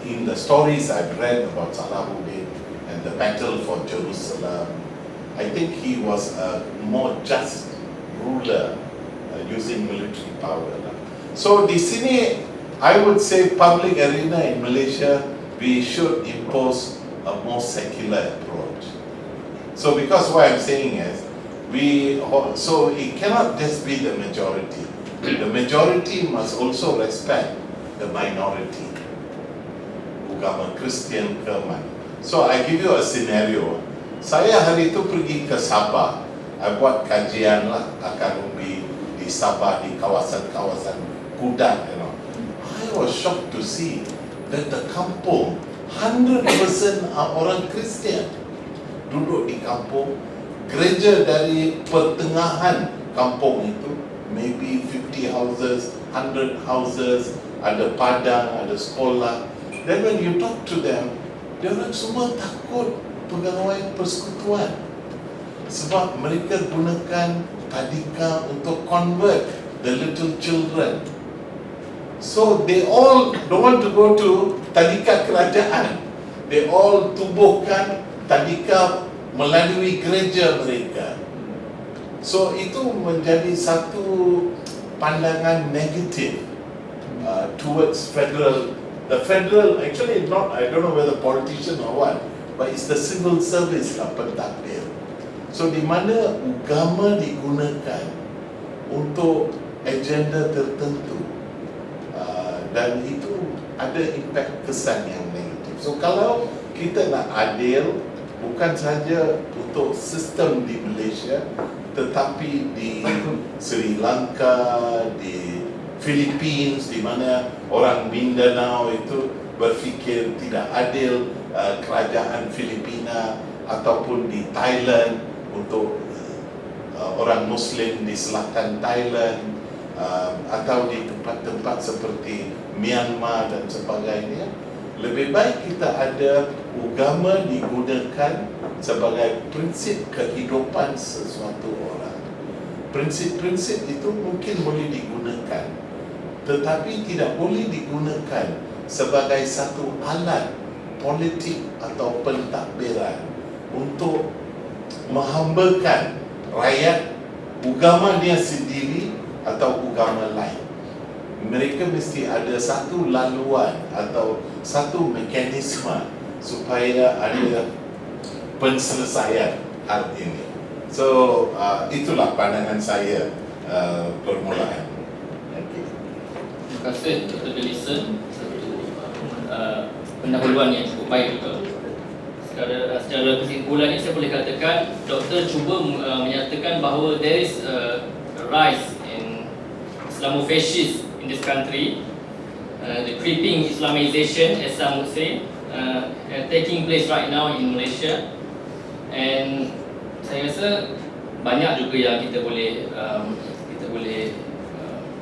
in the stories I've read about Salahuddin and the battle for Jerusalem, I think he was a more just ruler using military power. So di sini, I would say public arena in Malaysia, we should impose a more secular approach. So because what I'm saying is, so it cannot just be the majority. The majority must also respect the minority. Agama Kristian ke mana. So I give you a scenario. Saya hari itu pergi ke Sabah. I buat kajian lah, akan umbi di Sabah, di kawasan-kawasan Kudat, you know. I was shocked to see that the kampung 100% are orang Kristian duduk di kampung. Gereja dari pertengahan kampung itu, maybe 50 houses, 100 houses, ada padang, ada sekolah. Then when you talk to them, dia orang semua takut pegawai persekutuan. sebab mereka gunakan tadika untuk convert the little children. So they all don't want to go to tadika kerajaan. They all tubuhkan tadika melalui gereja mereka. So itu menjadi satu pandangan negatif towards federal. The federal actually not, I don't know whether politician or what, but it's the civil service lah pentadbir. So di mana agama digunakan untuk agenda tertentu, dan itu ada impak kesan yang negatif. So kalau kita nak adil, bukan saja untuk sistem di Malaysia, tetapi di Sri Lanka, di Philippines, di mana orang Mindanao itu berfikir tidak adil, kerajaan Filipina, ataupun di Thailand untuk orang Muslim di selatan Thailand, atau di tempat-tempat seperti Myanmar dan sebagainya, lebih baik kita ada agama digunakan sebagai prinsip kehidupan sesuatu orang. Prinsip-prinsip itu mungkin boleh digunakan, tetapi tidak boleh digunakan sebagai satu alat politik atau pentadbiran untuk menghambakan rakyat agama dia sendiri atau agama lain. Mereka mesti ada satu laluan atau satu mekanisme supaya ada penselesaian hal ini. So itulah pandangan saya permulaan. Okay.
Terima kasih Dr. Denison, satu pendahuluan yang cukup baik juga. Secara kesimpulannya saya boleh katakan doktor cuba menyatakan bahawa there is a rise in Islamofascist in this country, the creeping Islamization, as some would say, taking place right now in Malaysia. And saya rasa banyak juga yang kita boleh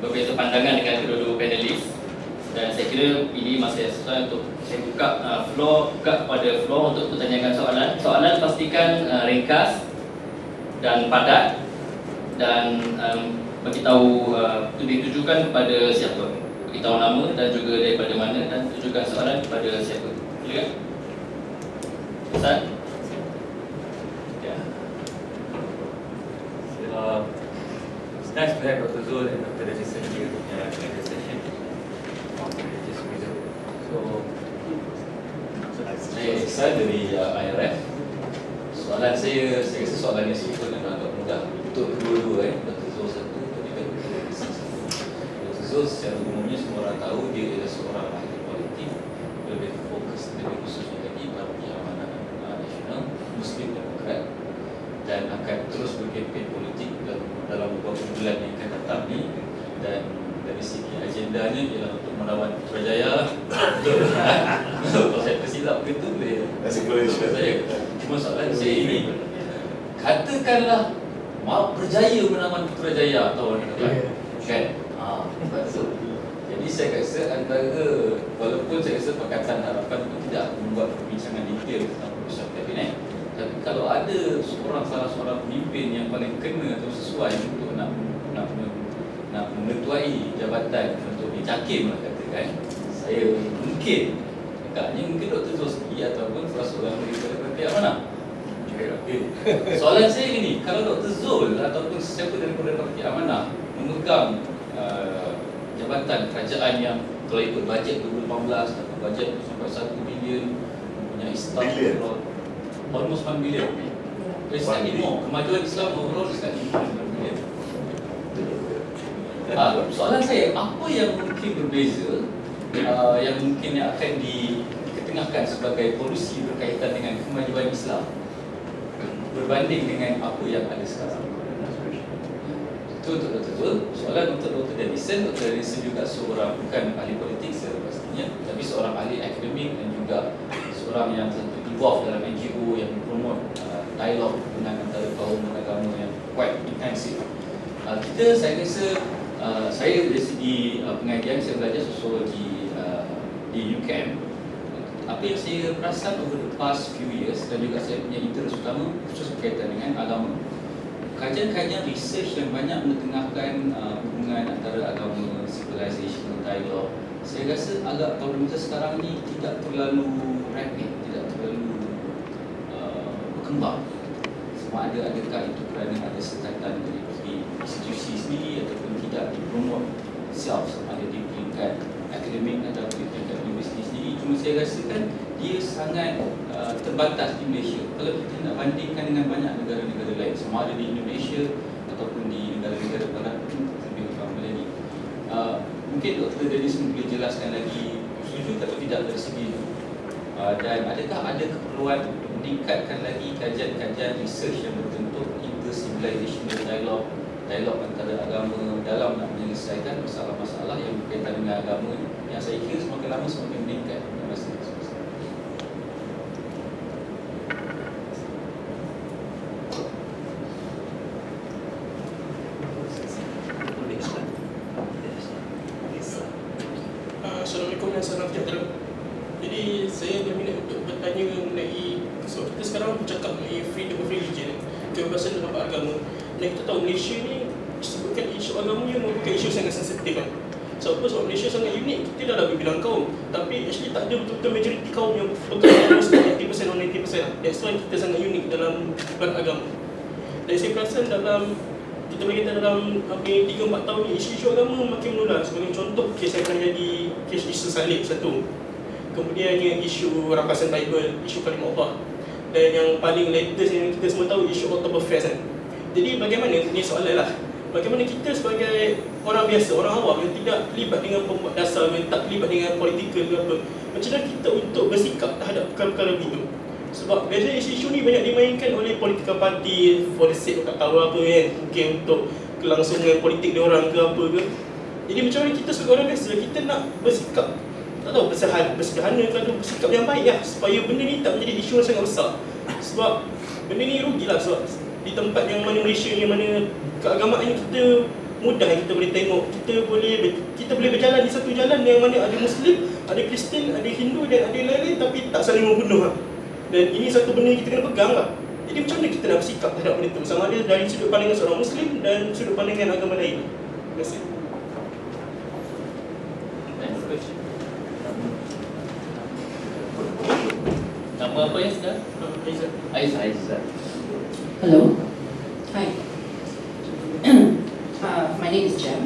berbeza pandangan dengan kedua-dua panelis. Dan saya kira ini masa yang sesuai untuk saya buka kepada floor untuk bertanyakan soalan. Soalan pastikan ringkas dan padat, dan beritahu ditujukan kepada siapa, beritahu nama dan juga daripada mana, dan tujukan soalan kepada siapa. Silakan. Ustaz.
Ya. It's nice to have Dr. Zul and Dr. Denison here in the session. Saya dari IRF. Soalan saya rasa soalan yang simple dan agak mudah untuk kedua-dua, Dr. Zul satu, Dr. Denison satu. Dr. Zul secara umumnya semua orang tahu dia adalah seorang ahli politik, lebih fokus, lebih khususnya lagi Parti Amanah Nasional, Muslim Demokrat, dan akan terus berkempen politik dalam beberapa bulan yang akan datang ni. Dan dari segi agendanya ialah untuk melawan Putrajaya. Kalau saya tersilap begitu boleh saya. Cuma soalan saya ini, katakanlah berjaya menawan Putrajaya atau orang kata kan? Betul. Jadi saya rasa antara, walaupun saya rasa Pakatan Harapan itu tidak membuat perbincangan detail tentang keputusan kabinet, tapi kalau ada salah seorang pemimpin yang paling kena atau sesuai untuk nak mengetuai jabatan untuk dicakim lah katakan, saya mungkin agaknya mungkin Dr. Zul sendiri ataupun salah seorang daripada Parti Amanah. Soalan saya gini, kalau Dr. Zul ataupun sesiapa daripada Parti Amanah memegang jabatan kerajaan yang kalau ikut bajet 2018 atau bajet sampai 1 bilion, mempunyai staff almost 1 bilion. Sekali more, kemajuan Islam overall sekali 1 bilion. Soalan saya, apa yang mungkin berbeza, yang mungkin akan diketengahkan sebagai polisi berkaitan dengan kemajuan Islam berbanding dengan apa yang ada sekarang? Itu untuk Dr. Zul. Soalan untuk Dr. Denison. Dr. Denison juga seorang, bukan ahli politik secara pastinya, tapi seorang ahli akademik dan juga seorang yang involved dalam NGO yang mempromot dialog dengan antara kaum dan agama yang quite intensif. Saya rasa saya dari segi pengajian, saya belajar sosiologi di UCAM. apa yang saya perasan over the past few years dan juga saya punya interest utama khusus berkaitan dengan agama. Kajian-kajian research yang banyak mengetengahkan hubungan antara agama, civilization, dialog. Saya rasa agak problem kita sekarang ni tidak terlalu rapid, tidak terlalu berkembang. Sama adakah itu kerana ada sekatan dari institusi sendiri ataupun tidak dipromote self, sama ada di peringkat akademik atau di peringkat universiti sendiri. Cuma saya rasakan dia sangat terbatas di Malaysia. Kalau kita nak bandingkan dengan banyak negara-negara lain, sama ada di Indonesia ataupun di negara-negara barat lebih utama lagi. Mungkin Dr. Denison boleh jelaskan lagi setuju atau tidak dari segi itu. Dan adakah ada keperluan untuk meningkatkan lagi kajian-kajian research yang berbentuk inter-civilizational dialog antara agama dalam nak menyelesaikan masalah-masalah yang berkaitan dengan agama yang saya kira semakin lama semakin meningkat. Terima kasih.
Assalamualaikum dan salam sejahtera. Jadi saya berminat untuk bertanya mengenai, so kita sekarang bercakap mengenai freedom of religion, kebebasan dalam beragama. Dan kita tahu Malaysia ni disebutkan isu agamanya merupakan isu sangat sensitif kan. Sebab Malaysia sangat unik, kita dah ada berbilang kaum, tapi actually tak ada betul-betul majoriti kaum yang pegang 80% or 90% lah. That's why kita sangat unik dalam beragama. Dan saya perasan dalam kita berkaitan dalam 3-4 tahun ni, isu-isu agama makin menular. Sebagai contoh, kes yang akan jadi kes isu salib satu. Kemudiannya isu rampasan Bible, isu kalimah Allah. Dan yang paling latest yang kita semua tahu, isu Oktoberfest kan. Jadi bagaimana, ini soalan lah, bagaimana kita sebagai orang biasa, orang awam yang tidak terlibat dengan pembuat dasar, yang tak terlibat dengan politikal ke apa, macam mana kita untuk bersikap terhadap perkara-perkara begitu? Sebab biasanya isu-isu ni banyak dimainkan oleh political party for the sake tak tahu apa kan, mungkin untuk kelangsungan politik dia orang ke apa ke. Jadi macam mana kita sebagai orang biasa, kita nak bersikap, tak tahu bersederhana ke atau bersikap yang baik lah, supaya benda ni tak menjadi isu yang sangat besar. Sebab benda ni rugilah, sebab di tempat yang mana Malaysia ni, mana keagamaan kita mudah kita boleh tengok, kita boleh berjalan di satu jalan yang mana ada Muslim, ada Kristian, ada Hindu dan ada lain-lain, tapi tak saling membunuh lah. Dan ini satu benda yang kita kena pegang lah. Jadi macam mana kita nak bersikap terhadap benda itu, sama ada dari sudut pandangan seorang Muslim dan sudut pandangan agama lain. Terima kasih.
Nama apa yang sudah? Aizat.
Hello. Hi. My name is Jaya.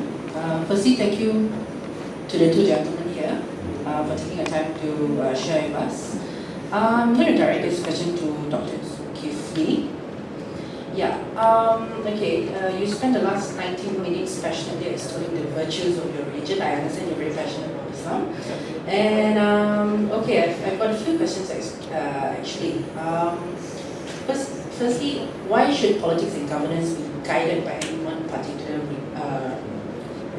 Firstly, thank you to the two gentlemen here for taking the time to share with us. I'm going to direct this question to Dr. Dzulkefly. Yeah. Okay. You spent the last 19 minutes passionately extolling the virtues of your religion. I understand you're very passionate about Islam. And okay, I've got a few questions actually. Firstly, why should politics and governance be guided by any one particular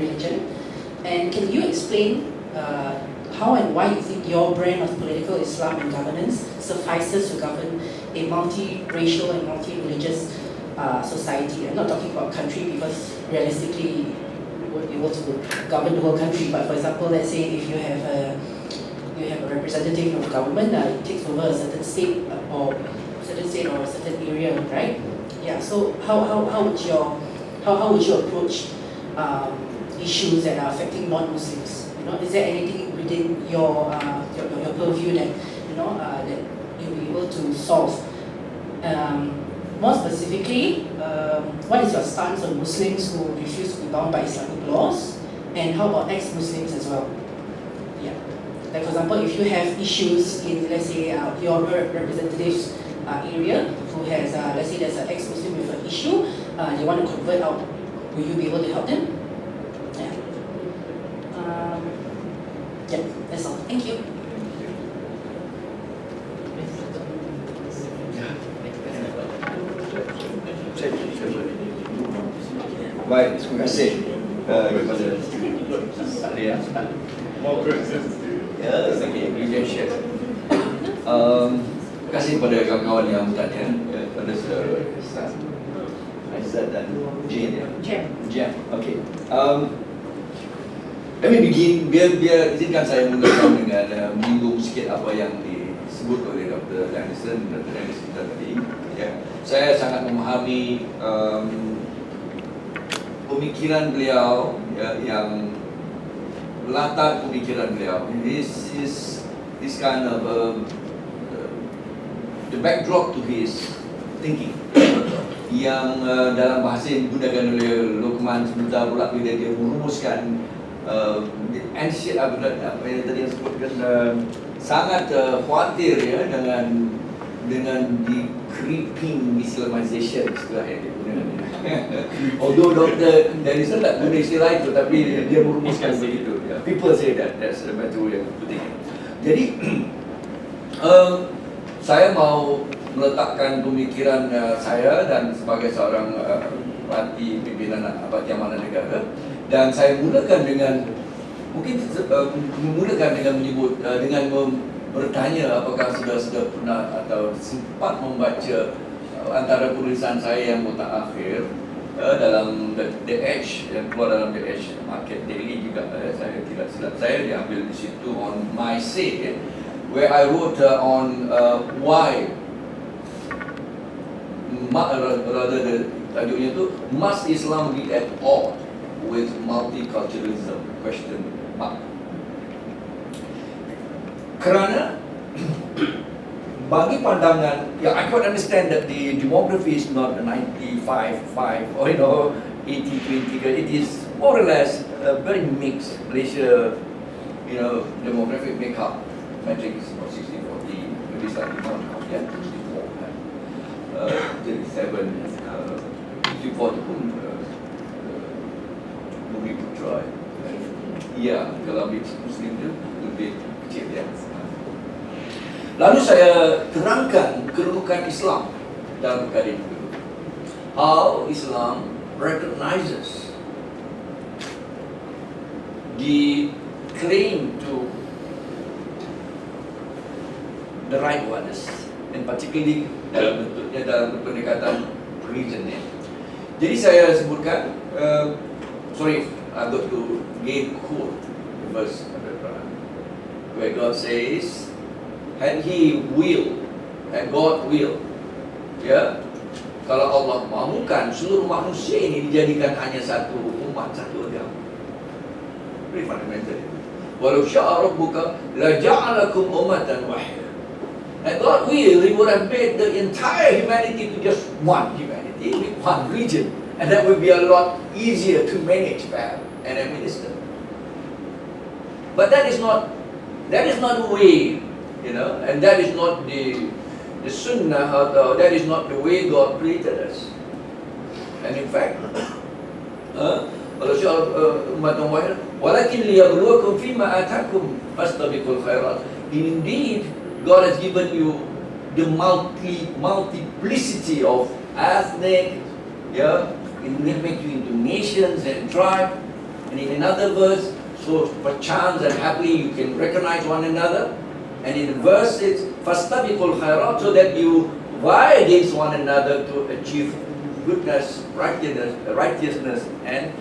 religion? And can you explain how and why you think your brand of political Islam and governance suffices to govern a multi-racial and multi-religious society? I'm not talking about country because realistically you won't be able to govern the whole country. But for example, let's say if you have a representative of government that takes over a certain state or a certain area, right? Yeah. So how would you approach issues that are affecting non-Muslims? You know, is there anything within your purview that that you'll be able to solve? More specifically, what is your stance on Muslims who refuse to be bound by Islamic laws, and how about ex-Muslims as well? Yeah, like for example, if you have issues in, let's say, your representatives area who has, let's say, there's an ex-Muslim with an issue, they want to convert out, will you be able to help them? Yeah, that's all. Thank you.
Baik, terima kasih kepada ahli. Ya, leadership. Terima kasih kepada kawan-kawan yang bertanya, kepada saudara Ustaz Aizat dan Jam. Okay. Let me begin. Biar izinkan saya mulakan dengan menyinggung sikit apa yang disebut oleh Dr. Denison tadi, ya, saya sangat memahami pemikiran beliau, ya, yang latar pemikiran beliau. This kind of the backdrop to his thinking, yang dalam bahasa yang digunakan oleh Luqman sebentar pula bila dia merumuskan ancient apa yang tadi yang sebutkan, sangat khawatir, ya, dengan the creeping Islamization, istilah yang digunakan. Although Dr. Denison tak guna istilah itu, tapi dia merumuskan begitu. People say that's the better way of putting it. Jadi saya mau meletakkan pemikiran saya dan sebagai seorang parti pimpinan Parti Amanah Negara, dan saya mulakan dengan menyebut dengan bertanya apakah sudah pernah atau sempat membaca antara tulisan saya yang mutakhir dalam The Edge, yang keluar dalam The Edge Market Daily juga, saya tidak silap saya diambil di situ, on my say, where I wrote on why, rather tajuknya itu, must Islam be at all with multiculturalism? Question mark. Kerana bagi pandangan, I could understand that the demography is not 95-5 or 80-20. It is more or less very mixed. Malaysia, demographic makeup metric is about 60-40, maybe slightly more now. Yeah, 37, 54 pun lebih putra. Ya, kalau Muslim itu lebih kecil, ya. Lalu saya terangkan kedudukan Islam dalam perkara itu. How Islam recognizes the claim to the right of others, and particularly dalam bentuknya dalam pendekatan religionnya. Jadi saya sebutkan, I got to give quote the verse of the Quran, where God says, had God will, ya, kalau Allah mahukan seluruh manusia ini dijadikan hanya satu umat, satu agama. Very fundamental. Walau syaa rabbuka la ja'alakum ummatan wahidah. And God will, He would have made the entire humanity to just one humanity, with one region, and that would be a lot easier to manage and administer. But that is not the way. And that is not the sunnah, or that is not the way God created us. And in fact, walakin liyabluwakum fima atakum fastabiqul khairat. Indeed, God has given you the multiplicity of ethnic, it will make you into nations and tribes. And in another verse, so perchance and happily you can recognize one another. And in the verse it's fastabiqul khairat, so that you vie against one another to achieve goodness, righteousness, and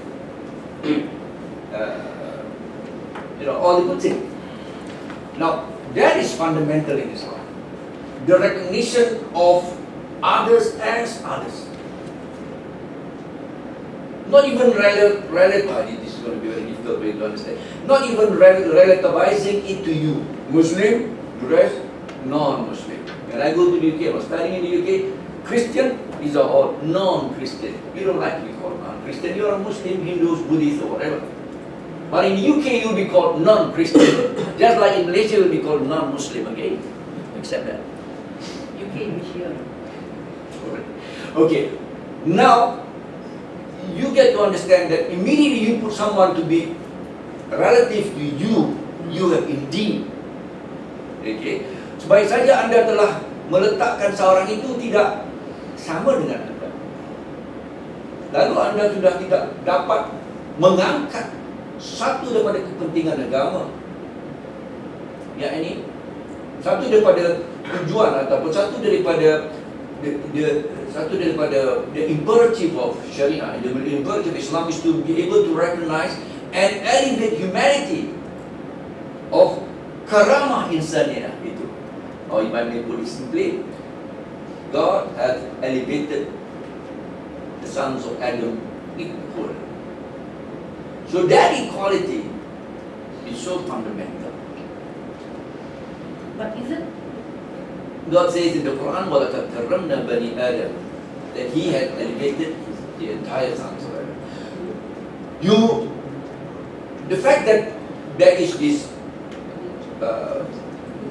all the good things. Now that is fundamental in Islam. The recognition of others as others. Not even relativizing, this is going to be very difficult for you to understand. Not even relativizing it to you. Muslim, the rest, non-Muslim. When I go to the UK, I was studying in the UK, Christian, these are all non-Christian. You don't like to be called non-Christian. You are a Muslim, Hindus, Buddhists, or whatever. But in the UK, you'll be called non-Christian. Just like in Malaysia, you'll be called non-Muslim again. Accept that.
UK, which year?
Okay. Now, you get to understand that immediately you put someone to be relative to you, you have indeed. Okay. Sebaik saja anda telah meletakkan seorang itu tidak sama dengan anda, lalu anda sudah tidak dapat mengangkat satu daripada kepentingan agama, yakni satu daripada tujuan ataupun satu daripada the imperative of Sharia, the imperative of Islam is to be able to recognize and elevate humanity of karamah insaniyah itu. or if I may put it simply, God has elevated the sons of Adam equal. So that equality is so fundamental.
But is it?
God says in the Quran, وَلَقَدْ كَرَّمْنَا بَنِي آدَمَ, that He had elevated the entire sons of Adam. The fact that there is this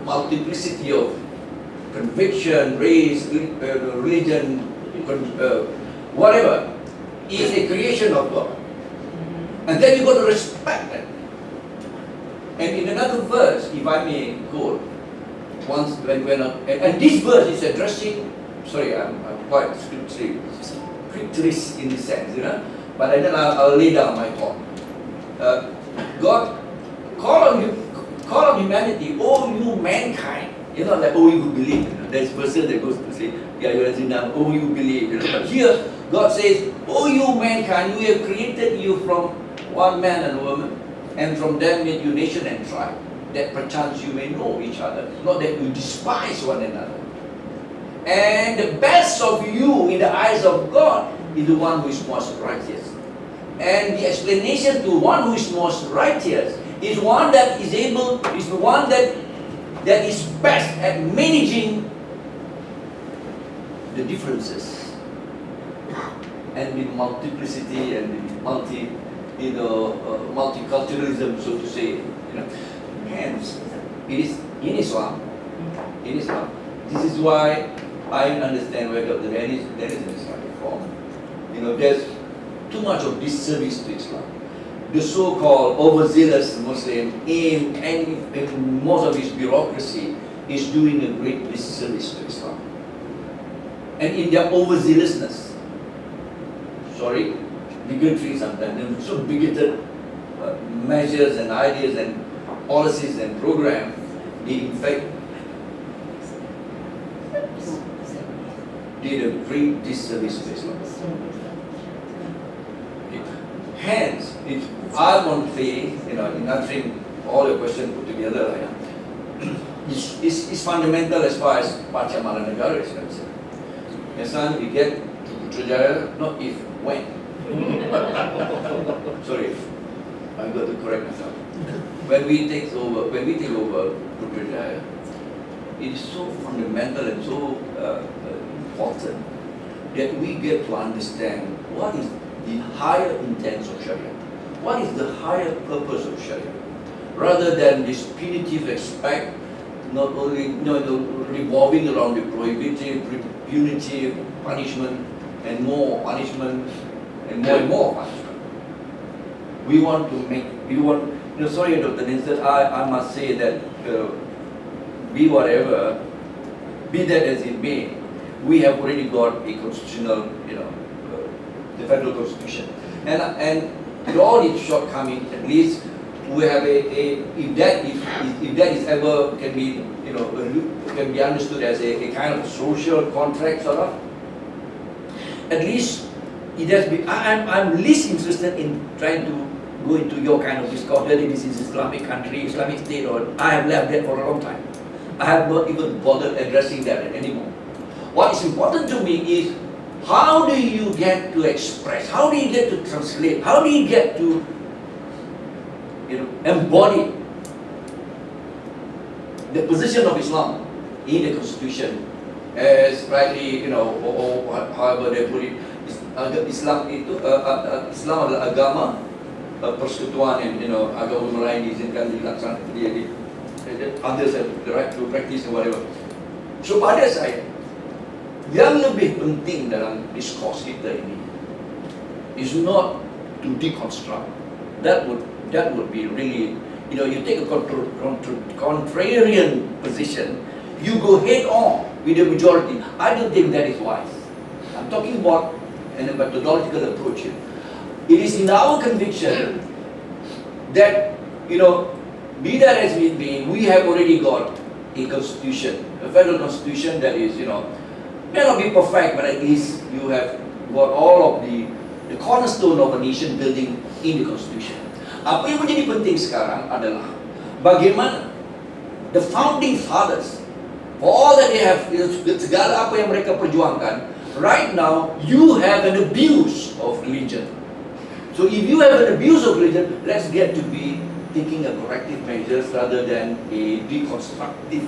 multiplicity of conviction, race, religion, whatever, is a creation of God. And then you got to respect that. And in another verse, if I may quote, once and this verse is addressing, sorry, I'm quite scripturist in this sense, but then I'll lay down my thought. God call on humanity, oh you mankind, like oh you believe. There's a person that goes to say, yeah, you're a oh you believe. But here God says, oh you mankind, we have created you from one man and woman, and from them made you nation and tribe, that perchance you may know each other, not that you despise one another. And the best of you in the eyes of God is the one who is most righteous. And the explanation to one who is most righteous is one that is able, is the one that is best at managing the differences and the multiplicity and the multiculturalism, so to say. Hence, it is in Islam. This is why I understand where Dr. Denison is coming from. There's too much of disservice to Islam. The so-called overzealous Muslim, in most of his bureaucracy, is doing a great disservice to Islam. And in their overzealousness, bigotry sometimes, so bigoted measures and ideas and policies and programs, they in fact did a great disservice to Islam. Hence, if I want to say, in answering all your questions put together, is fundamental as far as Parti Amanah Negara is concerned. Yes, we get to Jaya, not if, when. Sorry, I've got to correct myself. When we take over Jaya, it is so fundamental and so important that we get to understand what is the higher intents of Sharia. What is the higher purpose of Sharia? Rather than this punitive aspect, not only revolving around the prohibitive, punitive punishment, and more punishment, and more punishment. Sorry, Dr. Denison, I must say that be that as it may, we have already got a constitutional, the federal constitution, and with all its shortcomings, at least we have if that is ever can be understood as a kind of social contract sort of. At least it has been. I'm least interested in trying to go into your kind of discourse whether this is Islamic country, Islamic state, or I have left that for a long time. I have not even bothered addressing that anymore. What is important to me is how do you get to express, how do you get to translate, how do you get to embody the position of Islam in the constitution as rightly, or however they put it, Islam adalah agama persekutuan yang agama lain diizinkan dilaksanakan, others have the right to practice and whatever. So pada saya, yang lebih penting dalam diskurs kita ini is not to deconstruct. That would be really, you take a contrarian position, you go head on with the majority. I don't think that is wise. I'm talking about a methodological approach here. It is in our conviction that, be that as it may, we have already got a constitution, a federal constitution that is, may not be perfect, but at least you have got all of the cornerstone of a nation building in the constitution. Apa yang menjadi penting sekarang adalah bagaimana the founding fathers for all that they have, segala apa yang mereka perjuangkan, right now you have an abuse of religion. So if you have an abuse of religion, let's get to be taking a corrective measures rather than a deconstructive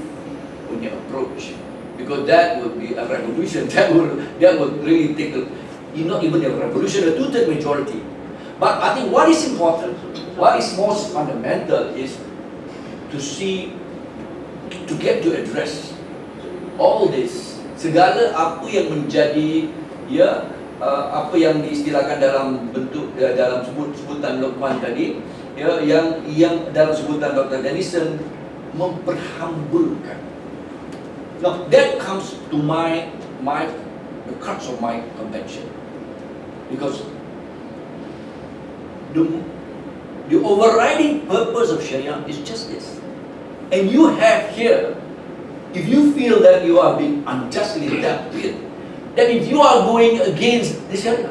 punya approach, because that would be a revolution. That would really take not even a revolution, a two-third majority. But I think what is important, what is most fundamental is to see, to get to address all this, segala apa yang menjadi apa yang diistilahkan dalam bentuk dalam sebutan Luqman tadi, yang dalam sebutan Dr. Denison memperhambulkan. Now that comes to the crux of my contention, because the overriding purpose of Sharia is justice, and you have here, if you feel that you are being unjustly dealt with, that means you are going against the Sharia,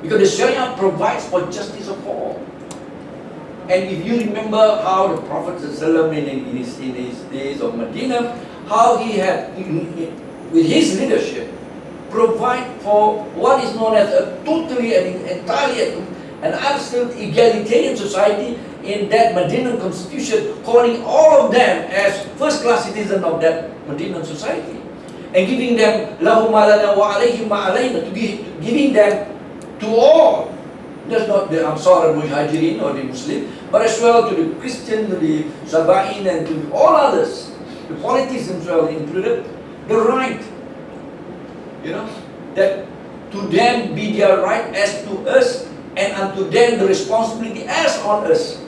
because the Sharia provides for justice of all. And if you remember how the Prophet ﷺ in his days of Medina, how he had, with his leadership, provide for what is known as a totally and entirely an absolute egalitarian society in that Medinan constitution, calling all of them as first-class citizens of that Medinan society, and giving them lahum ma lana wa alayhim ma alayna, giving them to all, just not the Ansar and Muhajirin or the Muslim, but as well to the Christian, to the Sabain, and to all others, the politics themselves included, the right, that to them be their right as to us, and unto them the responsibility as on us.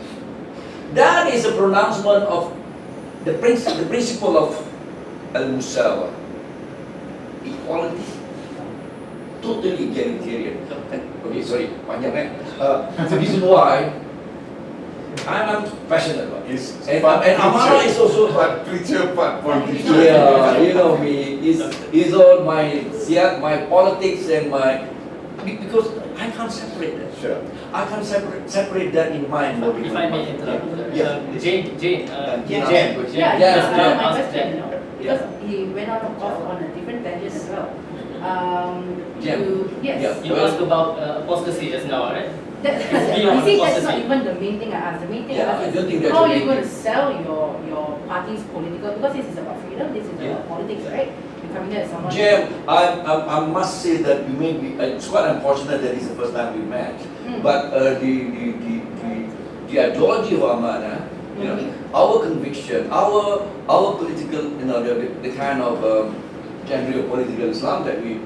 That is a pronouncement of the principle of al-musawa, equality, totally egalitarian. Okay, sorry, panjang the reason why I'm passionate about this, and Amanah is also
part preacher, part politician.
Yeah, you know me. Is all my politics and because I can't separate that.
Sure.
I can't separate that in mind.
If I may interrupt,
Yeah.
Jane,
Yeah,
Yeah.
just
Yeah.
my question,
Yeah.
because he went on on a different tangent as well.
Yeah.
Yes.
Yeah.
you asked about apostasy just now, right?
That,
beyond
you see, that's
apostasy.
not even the main thing I asked. The main thing
Yeah,
I
I
asked
don't think
is
that's
how
the
are you
main
going to sell your party's political, because this is about freedom, this is
Yeah.
about politics, right? You're coming there as someone.
Jim, I must say that you may be. It's quite unfortunate that it's the first time we met. But the ideology of Amanah, our conviction, our political, the kind of genre of political Islam that we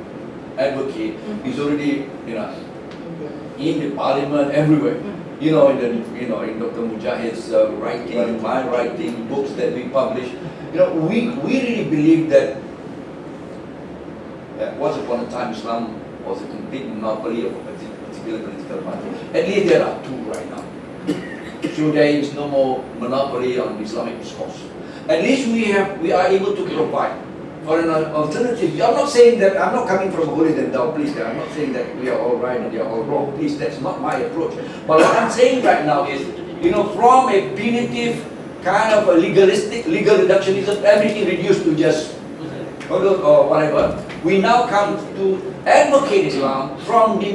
advocate is already, in the parliament everywhere. In Dr. Mujahid's writing, my writing, books that we publish. We really believe that once upon a time Islam was a complete monopoly of a particular political party. At least there are two right now. So there is no more monopoly on Islamic discourse. At least we are able to provide for an alternative. I'm not saying that, I'm not coming from a holy and thou, please. I'm not saying that we are all right and they are all wrong. Please, that's not my approach. But what I'm saying right now is, from a punitive kind of a legal reductionism, everything reduced to just or whatever, we now come to advocate Islam from the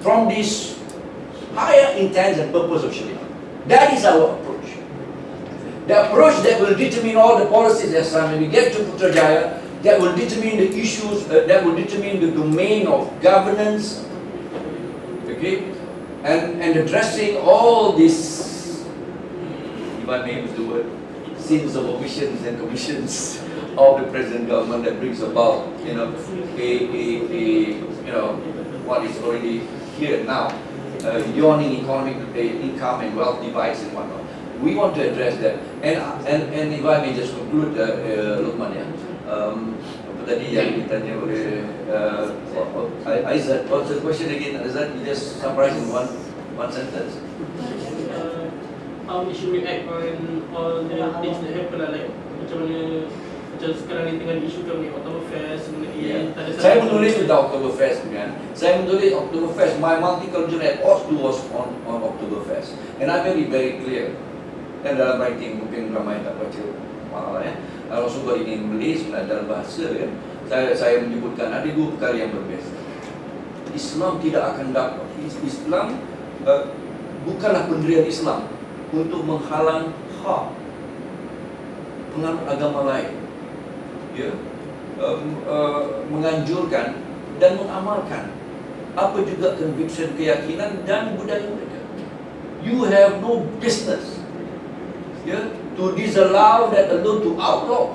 from this higher intent and purpose of Sharia. That is our approach. The approach that will determine all the policies as when we get to Putrajaya, that will determine the issues, that will determine the domain of governance, okay, and addressing all this, if I may use the word, sins of omissions and commissions of the present government that brings about, what is already here now, yawning economic income and wealth divides and whatnot. We want to address that. And if I may just conclude, Luqman, apa tadi yang ditanya oleh Aizat, what's the question again? Aizat, you just summarize in one sentence.
How we should react on all the things that happen like macam mana macam sekarang ni tengah diisukan ni Oktoberfest mengenai tak ada
Saya menulis tentang Oktoberfest kan. Saya menulis Oktoberfest. My multicultural ethos was on Oktoberfest, and I'm very clear. Dan dalam writing mungkin ramai tak baca. Kalau suka ingin menulis dalam bahasa kan, saya menyebutkan ada dua perkara yang berbeza. Islam tidak akan dapat. Islam bukanlah pendirian Islam untuk menghalang hak penganut agama lain, ya, menganjurkan dan mengamalkan apa juga conviction, keyakinan dan budaya mereka. You have no business, ya, to disallow that alone, to outlaw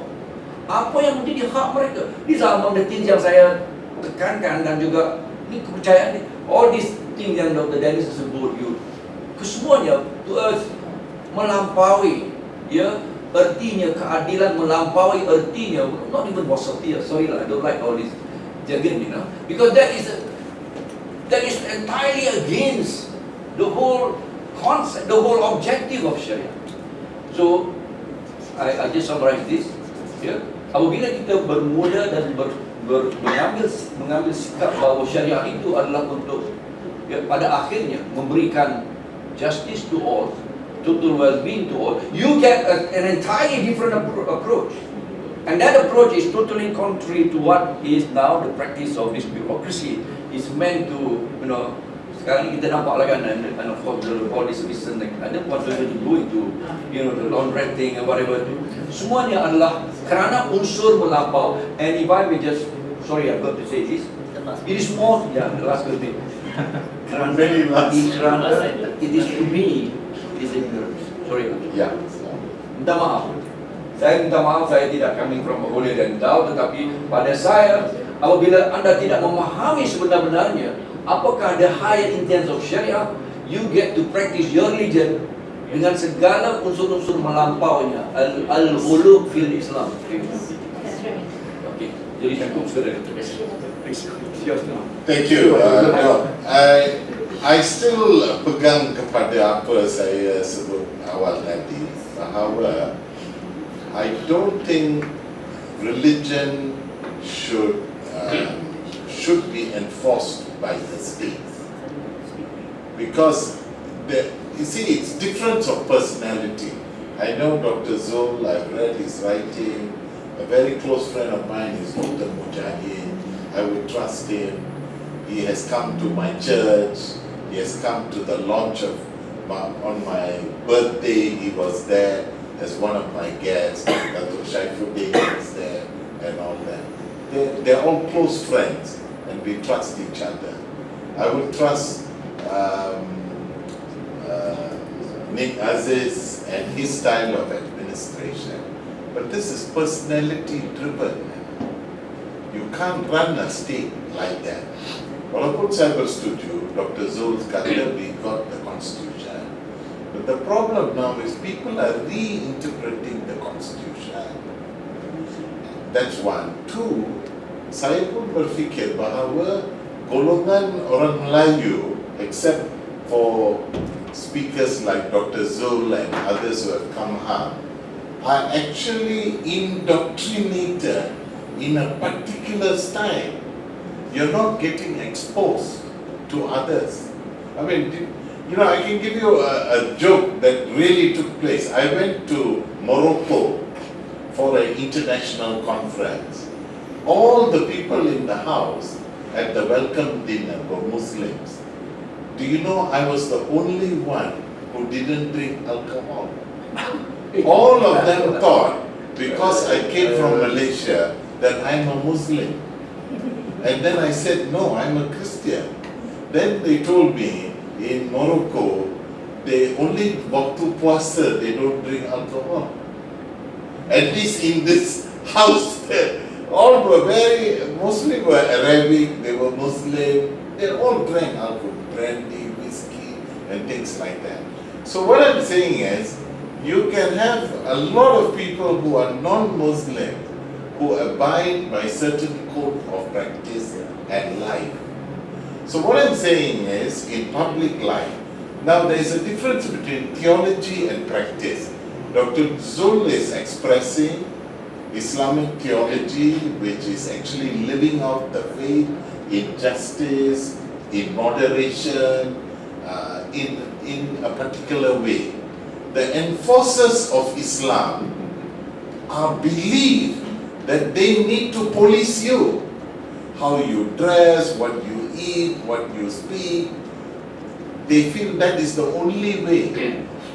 apa yang menjadi hak mereka. These are among the things yang saya tekankan, dan juga ini kepercayaan ni. All these things yang Dr. Denison sebut, you kesemuanya to us melampaui, ya, artinya keadilan, melampaui artinya not even wasatiyah. Sorry lah, I don't like all this jargon, you know, because that is entirely against the whole concept, the whole objective of Sharia. So I just summarize this, ya. Apabila kita bermula dan mengambil sikap bahawa syariah itu adalah untuk, ya, pada akhirnya memberikan justice to all, total well-being to all, you get an entirely different approach. And that approach is totally contrary to what is now the practice of this bureaucracy. It's meant to, you know, sekarang ni kita nampak lah kan, and of course all this recent, I don't want to go into, you know, the laundering and whatever. Semuanya adalah kerana unsur melampau. And if I may just, sorry, I've got to say this, it is more, yeah, the last thing. Kerana it is to me, it is ignorance. Sorry,
Yeah.
minta maaf. Saya minta maaf, saya tidak coming from a holier than thou, tetapi pada saya, apabila anda tidak memahami sebenar-benarnya apakah the higher intents of Sharia, you get to practice your religion dengan segala unsur-unsur melampaunya, al-ghulu fil Islam. Okay, jadi cukup sudah.
Thank you. No, I still pegang kepada apa saya sebut awal tadi, bahawa I don't think religion should be enforced by the state, because you see, it's difference of personality. I know Dr. Zul, I've read his writing. A very close friend of mine is Dr. Mujahid. I would trust him. He has come to my church. He has come to the launch of on my birthday. He was there as one of my guests. Datuk Shaifuddin was there and all that. They're all close friends, and we trust each other. I would trust Nick Aziz and his style of administration. But this is personality driven. You can't run a state like that. Walaupun saya bersetuju, Dr. Zul kata we got the constitution. But the problem now is people are reinterpreting the constitution. That's one. Two, saya pun berfikir bahawa golongan orang Melayu, except for speakers like Dr. Zul and others who have come up, are actually indoctrinated in a particular style. You're not getting exposed to others. I mean, you know, I can give you a joke that really took place. I went to Morocco for an international conference. All the people in the house at the welcome dinner were Muslims. Do you know I was the only one who didn't drink alcohol? All of them thought, because I came from Malaysia, that I'm a Muslim. And then I said, no, I'm a Christian. Then they told me, in Morocco, they only waktu puasa, they don't drink alcohol. At least in this house, all were mostly were Arabic, they were Muslim, they all drank alcohol, brandy, whiskey, and things like that. So what I'm saying is, you can have a lot of people who are non-Muslim, who abide by certain code of practice and life. So what I'm saying is, in public life, now there is a difference between theology and practice. Dr. Zul is expressing Islamic theology, which is actually living out the faith in justice, in moderation, in a particular way. The enforcers of Islam believe that they need to police you. How you dress, what you eat, what you speak. They feel that is the only way.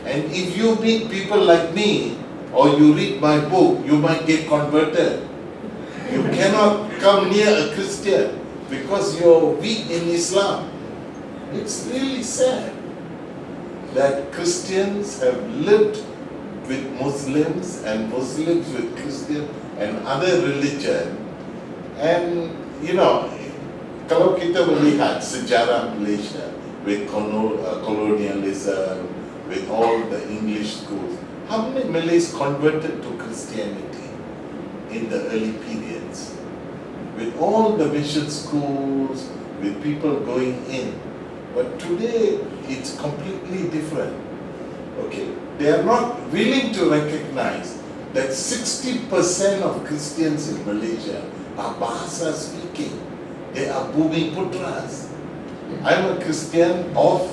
And if you meet people like me, or you read my book, you might get converted. You cannot come near a Christian because you're weak in Islam. It's really sad that Christians have lived with Muslims and Muslims with Christians and other religion. And you know, kalau kita melihat sejarah Malaysia with colonialism, with all the English schools, how many Malays converted to Christianity in the early periods? With all the mission schools, with people going in. But today, it's completely different. Okay, they are not willing to recognize that 60% of Christians in Malaysia are Bahasa speaking. They are Bumi Putras. I'm a Christian of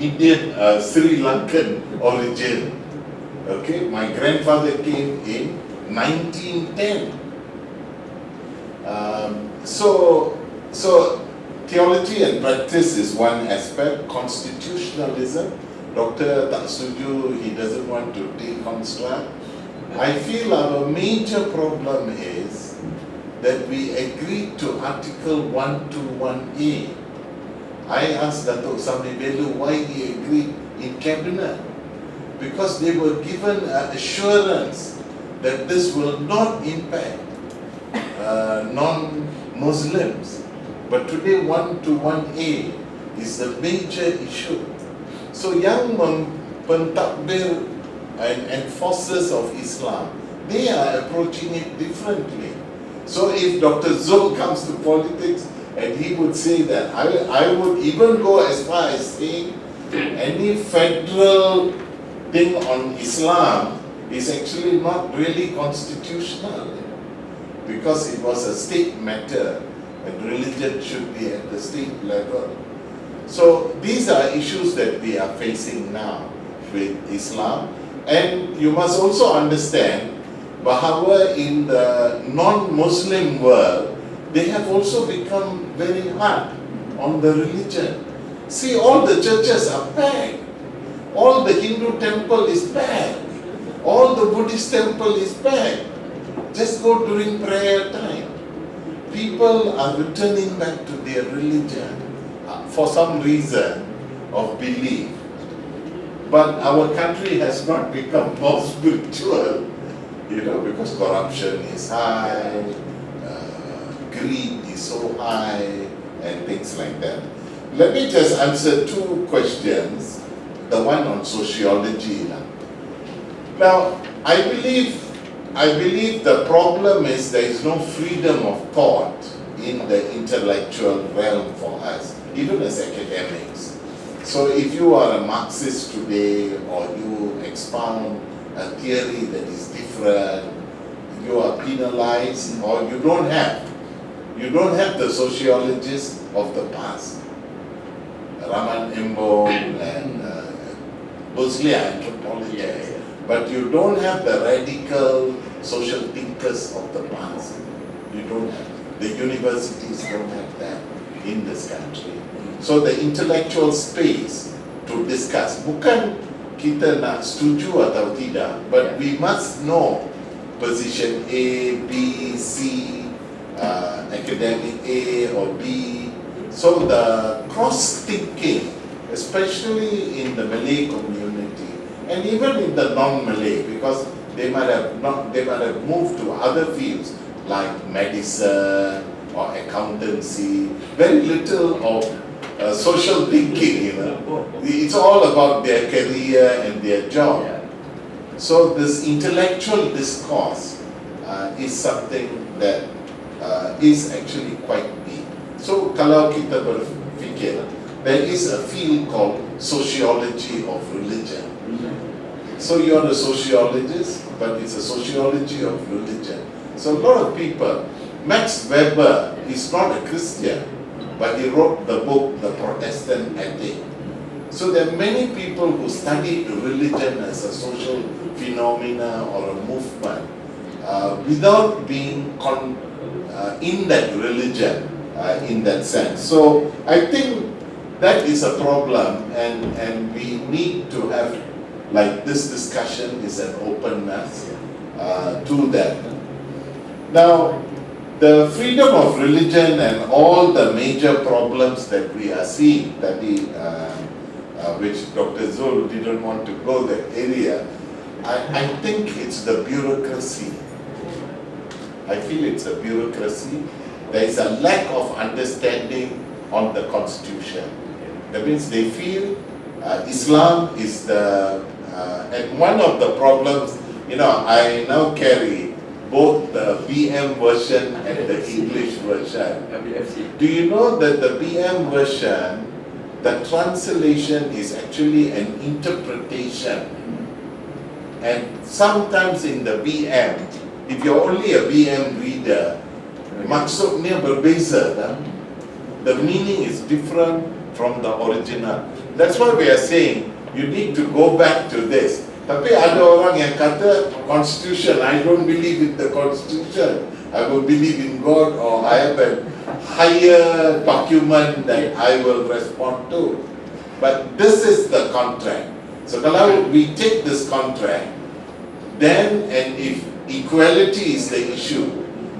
Indian, Sri Lankan origin. Okay, my grandfather came in 1910. So theology and practice is one aspect. Constitutionalism, Dr. tak setuju, he doesn't want to deconstruct. I feel our major problem is that we agreed to Article 121A. I asked Datuk Samibelu why he agreed in cabinet. Because they were given assurance that this will not impact non-Muslims. But today 121A is the major issue. So young pentadbir and enforcers of Islam, they are approaching it differently. So if Dr. Zul comes to politics and he would say that, I would even go as far as saying any federal thing on Islam is actually not really constitutional, because it was a state matter and religion should be at the state level. So these are issues that we are facing now with Islam. And you must also understand, bahawa in the non-Muslim world, they have also become very hard on the religion. See, all the churches are packed. All the Hindu temple is packed. All the Buddhist temple is packed. Just go during prayer time. People are returning back to their religion for some reason of belief. But our country has not become more spiritual, you know, because corruption is high, greed is so high, and things like that. Let me just answer two questions. The one on sociology. Now, I believe the problem is there is no freedom of thought in the intellectual realm for us, even as academics. So if you are a Marxist today, or you expound a theory that is different, you are penalized, or you don't have the sociologists of the past. Raman Embong and mostly anthropologists. But you don't have the radical social thinkers of the past. You don't have. The universities don't have that in this country. So the intellectual space to discuss, bukan kita nak setuju atau tidak, but we must know position A, B, C, academic A or B. So the cross-thinking, especially in the Malay community, and even in the non-Malay, because they might have moved to other fields like medicine or accountancy. Very little of social thinking, you know. It's all about their career and their job. So this intellectual discourse is something that is actually quite deep. So kalau kita berfikir, there is a field called sociology of religion. So you're a sociologist, but it's a sociology of religion. So a lot of people, Max Weber is not a Christian, but he wrote the book, The Protestant Ethic. So there are many people who study religion as a social phenomena or a movement. without being in that religion, in that sense. So I think that is a problem, and we need to have, like, this discussion is an openness to that. Now, the freedom of religion and all the major problems that we are seeing, that which Dr. Zul didn't want to go that area, I think it's the bureaucracy. I feel it's a bureaucracy. There is a lack of understanding on the constitution. That means they feel Islam is the, and one of the problems, I now carry both the BM version and the English version. Do you know that the BM version, the translation is actually an interpretation? And sometimes in the BM, if you're only a BM reader, maksudnya berbeza, the meaning is different from the original. That's why we are saying you need to go back to this. Tapi ada orang yang kata constitution, I don't believe in the constitution, I will believe in God, or I have a higher document that I will respond to. But this is the contract. So kalau we take this contract, then, and if equality is the issue,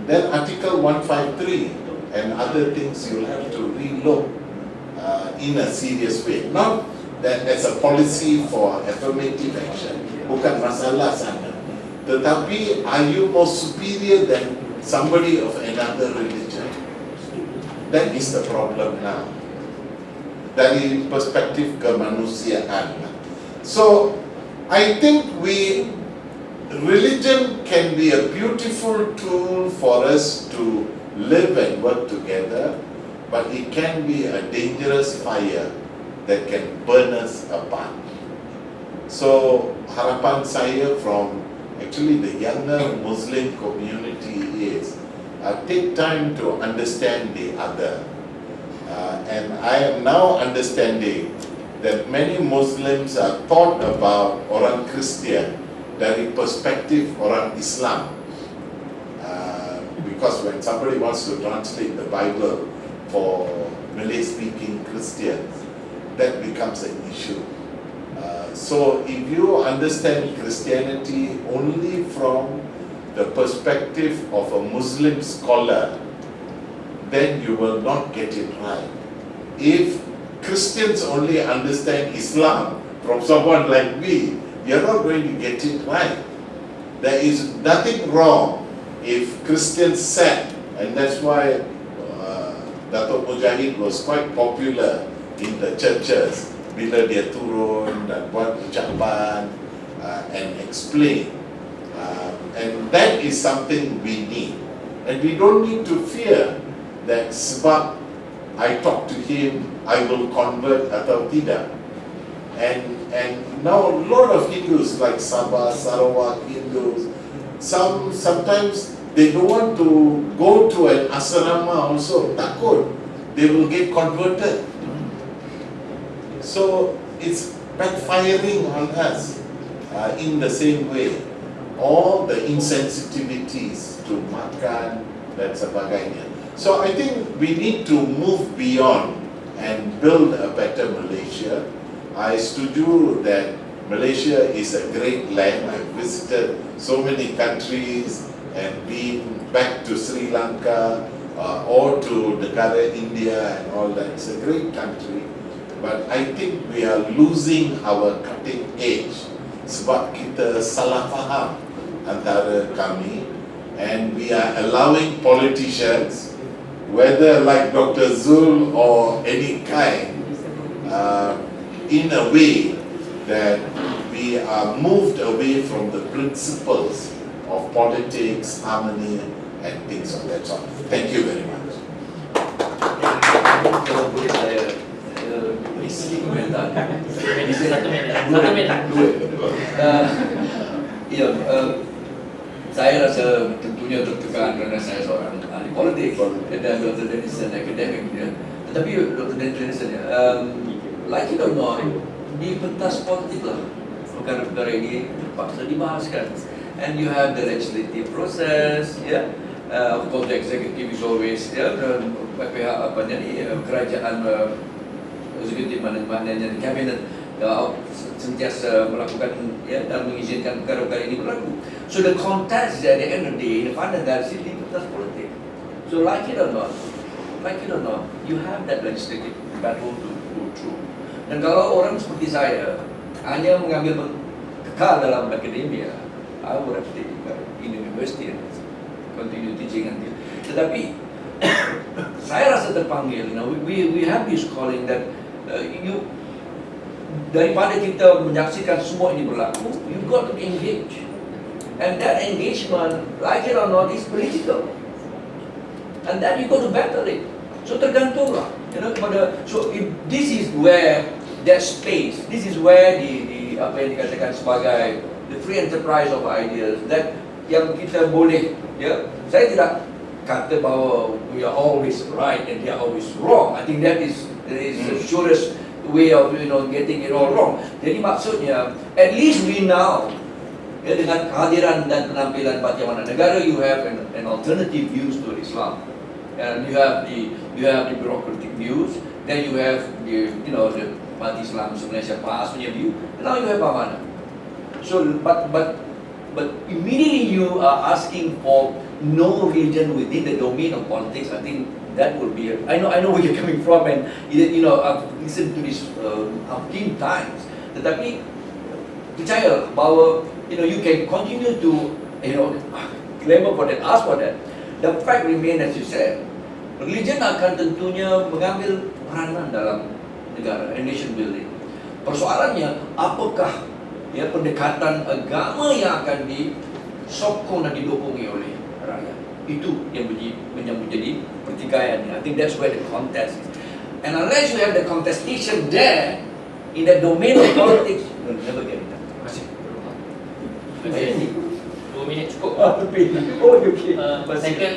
then Article 153 and other things you'll have to relook in a serious way. Not that as a policy for affirmative action, bukan masalah sana. Tetapi, are you more superior than somebody of another religion? That is the problem now. Dari perspektif kemanusiaan. So, I think religion can be a beautiful tool for us to live and work together, but it can be a dangerous fire that can burn us apart. So, harapan saya from actually the younger Muslim community is take time to understand the other. And I am now understanding that many Muslims are taught about orang Kristian dari perspektif orang Islam. Because when somebody wants to translate the Bible for Malay-speaking Christians, that becomes an issue. So if you understand Christianity only from the perspective of a Muslim scholar, then you will not get it right. If Christians only understand Islam from someone like me, you're not going to get it right. There is nothing wrong if Christians sat, and that's why Datuk Mujahid was quite popular in the churches bila dia turun dan buat ucapan and explain, and that is something we need, and we don't need to fear that sebab I talk to him I will convert atau tidak. And now a lot of Hindus like Sabah, Sarawak Hindus, sometimes they don't want to go to an asrama also, takut they will get converted. So it's backfiring on us in the same way. All the insensitivities to makan dan sebagainya. So I think we need to move beyond and build a better Malaysia. I setuju that Malaysia is a great land. I've visited so many countries and been back to Sri Lanka or to Negara, India and all that. It's a great country. But I think we are losing our cutting edge sebab kita salah faham antara kami, and we are allowing politicians, whether like Dr. Zul or any kind, in a way that we are moved away from the principles of politics, harmony and things of that sort. Thank you very much.
Kalau boleh saya beri sedikit komentar.
Satu minit.
Ya, saya rasa tentunya tertekan kerana saya seorang ahli politik dan Dr. Denison akademik dia. Tetapi Dr. Denison, like it or not, di pentas politik lah perkara-perkara ini terpaksa dibahaskan. and you have the legislative process, of course the executive is always pihak kerajaan eksekutif maknanya di kabinet sentiasa melakukan dan mengizinkan perkara-perkara ini berlaku. So the contest at the end of the day, the final that's the lintas politik. So like it or not, you have that legislative battle to go through. Dan kalau orang seperti saya hanya mengambil kekal dalam akademia, I would have stayed in university and continue teaching until. Tetapi saya rasa terpanggil. We have this calling that daripada kita menyaksikan semua ini berlaku, you got to engage, and that engagement, like it or not, is political, and then you got to battle it. So tergantunglah, kepada. So if this is where that space, this is where the apa yang dikatakan sebagai the free enterprise of ideas, that yang kita boleh, saya tidak kata bahawa we are always right and they are always wrong. I think that is the surest way of getting it all wrong. Jadi maksudnya, at least we now, dengan kehadiran dan penampilan Parti Amanah Negara, you have an alternative views to Islam, and you have the bureaucratic views. Then you have the Parti Islam Malaysia PAS punya view. And now you have Amanah. So but immediately you are asking for no religion within the domain of politics. I think that will be. I know where you're coming from, and I've listened to this umpteen times. Tetapi percaya bahawa you can continue to claim for that, ask for that. The fact remain, as you said, religion akan tentunya mengambil peranan dalam negara and nation building. Persoalannya, apakah pendekatan agama yang akan disokong dan didukung oleh rakyat? Itu yang menjadi pertikaian. I think that's where the contest is. And unless you have the contestation there in the domain of politics, you'll never get it done. Terima kasih.
Okay. 2 minit cukup.
Okay.
Second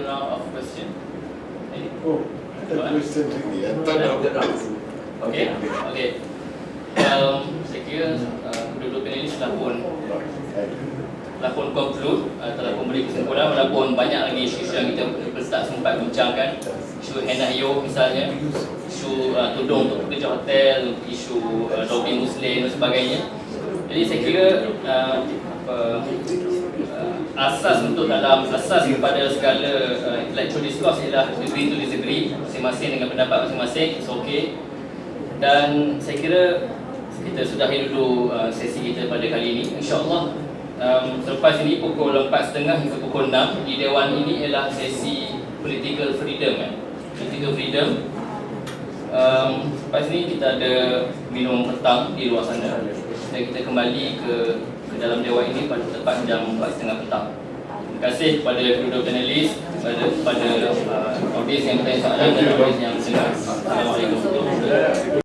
round of question.
Ada question lagi ya.
Okay. Saya kira dua-dua panelis telah pun conclude, telah pun beri kesimpulan, walaupun banyak lagi isu yang kita tak sempat bincangkan. Isu henna hiyo misalnya, isu tudung untuk pekerja hotel, isu lobby Muslim dan sebagainya. Jadi saya kira asas kepada segala intellectual discourse ialah agree to disagree, masing-masing dengan pendapat masing-masing, it's okay. Dan saya kira kita sudahi dulu sesi kita pada kali ini. InsyaAllah selepas ini pukul 4.30 hingga pukul 6 di Dewan ini ialah sesi political freedom. Political freedom. Lepas ini kita ada minum petang di luar sana, dan kita kembali ke dalam Dewan ini pada tepat jam 4.30 petang. Terima kasih kepada kedua panelis, kepada audiens yang bertanya soalan dan audiens yang dengar. Assalamualaikum warahmatullahi wabarakatuh.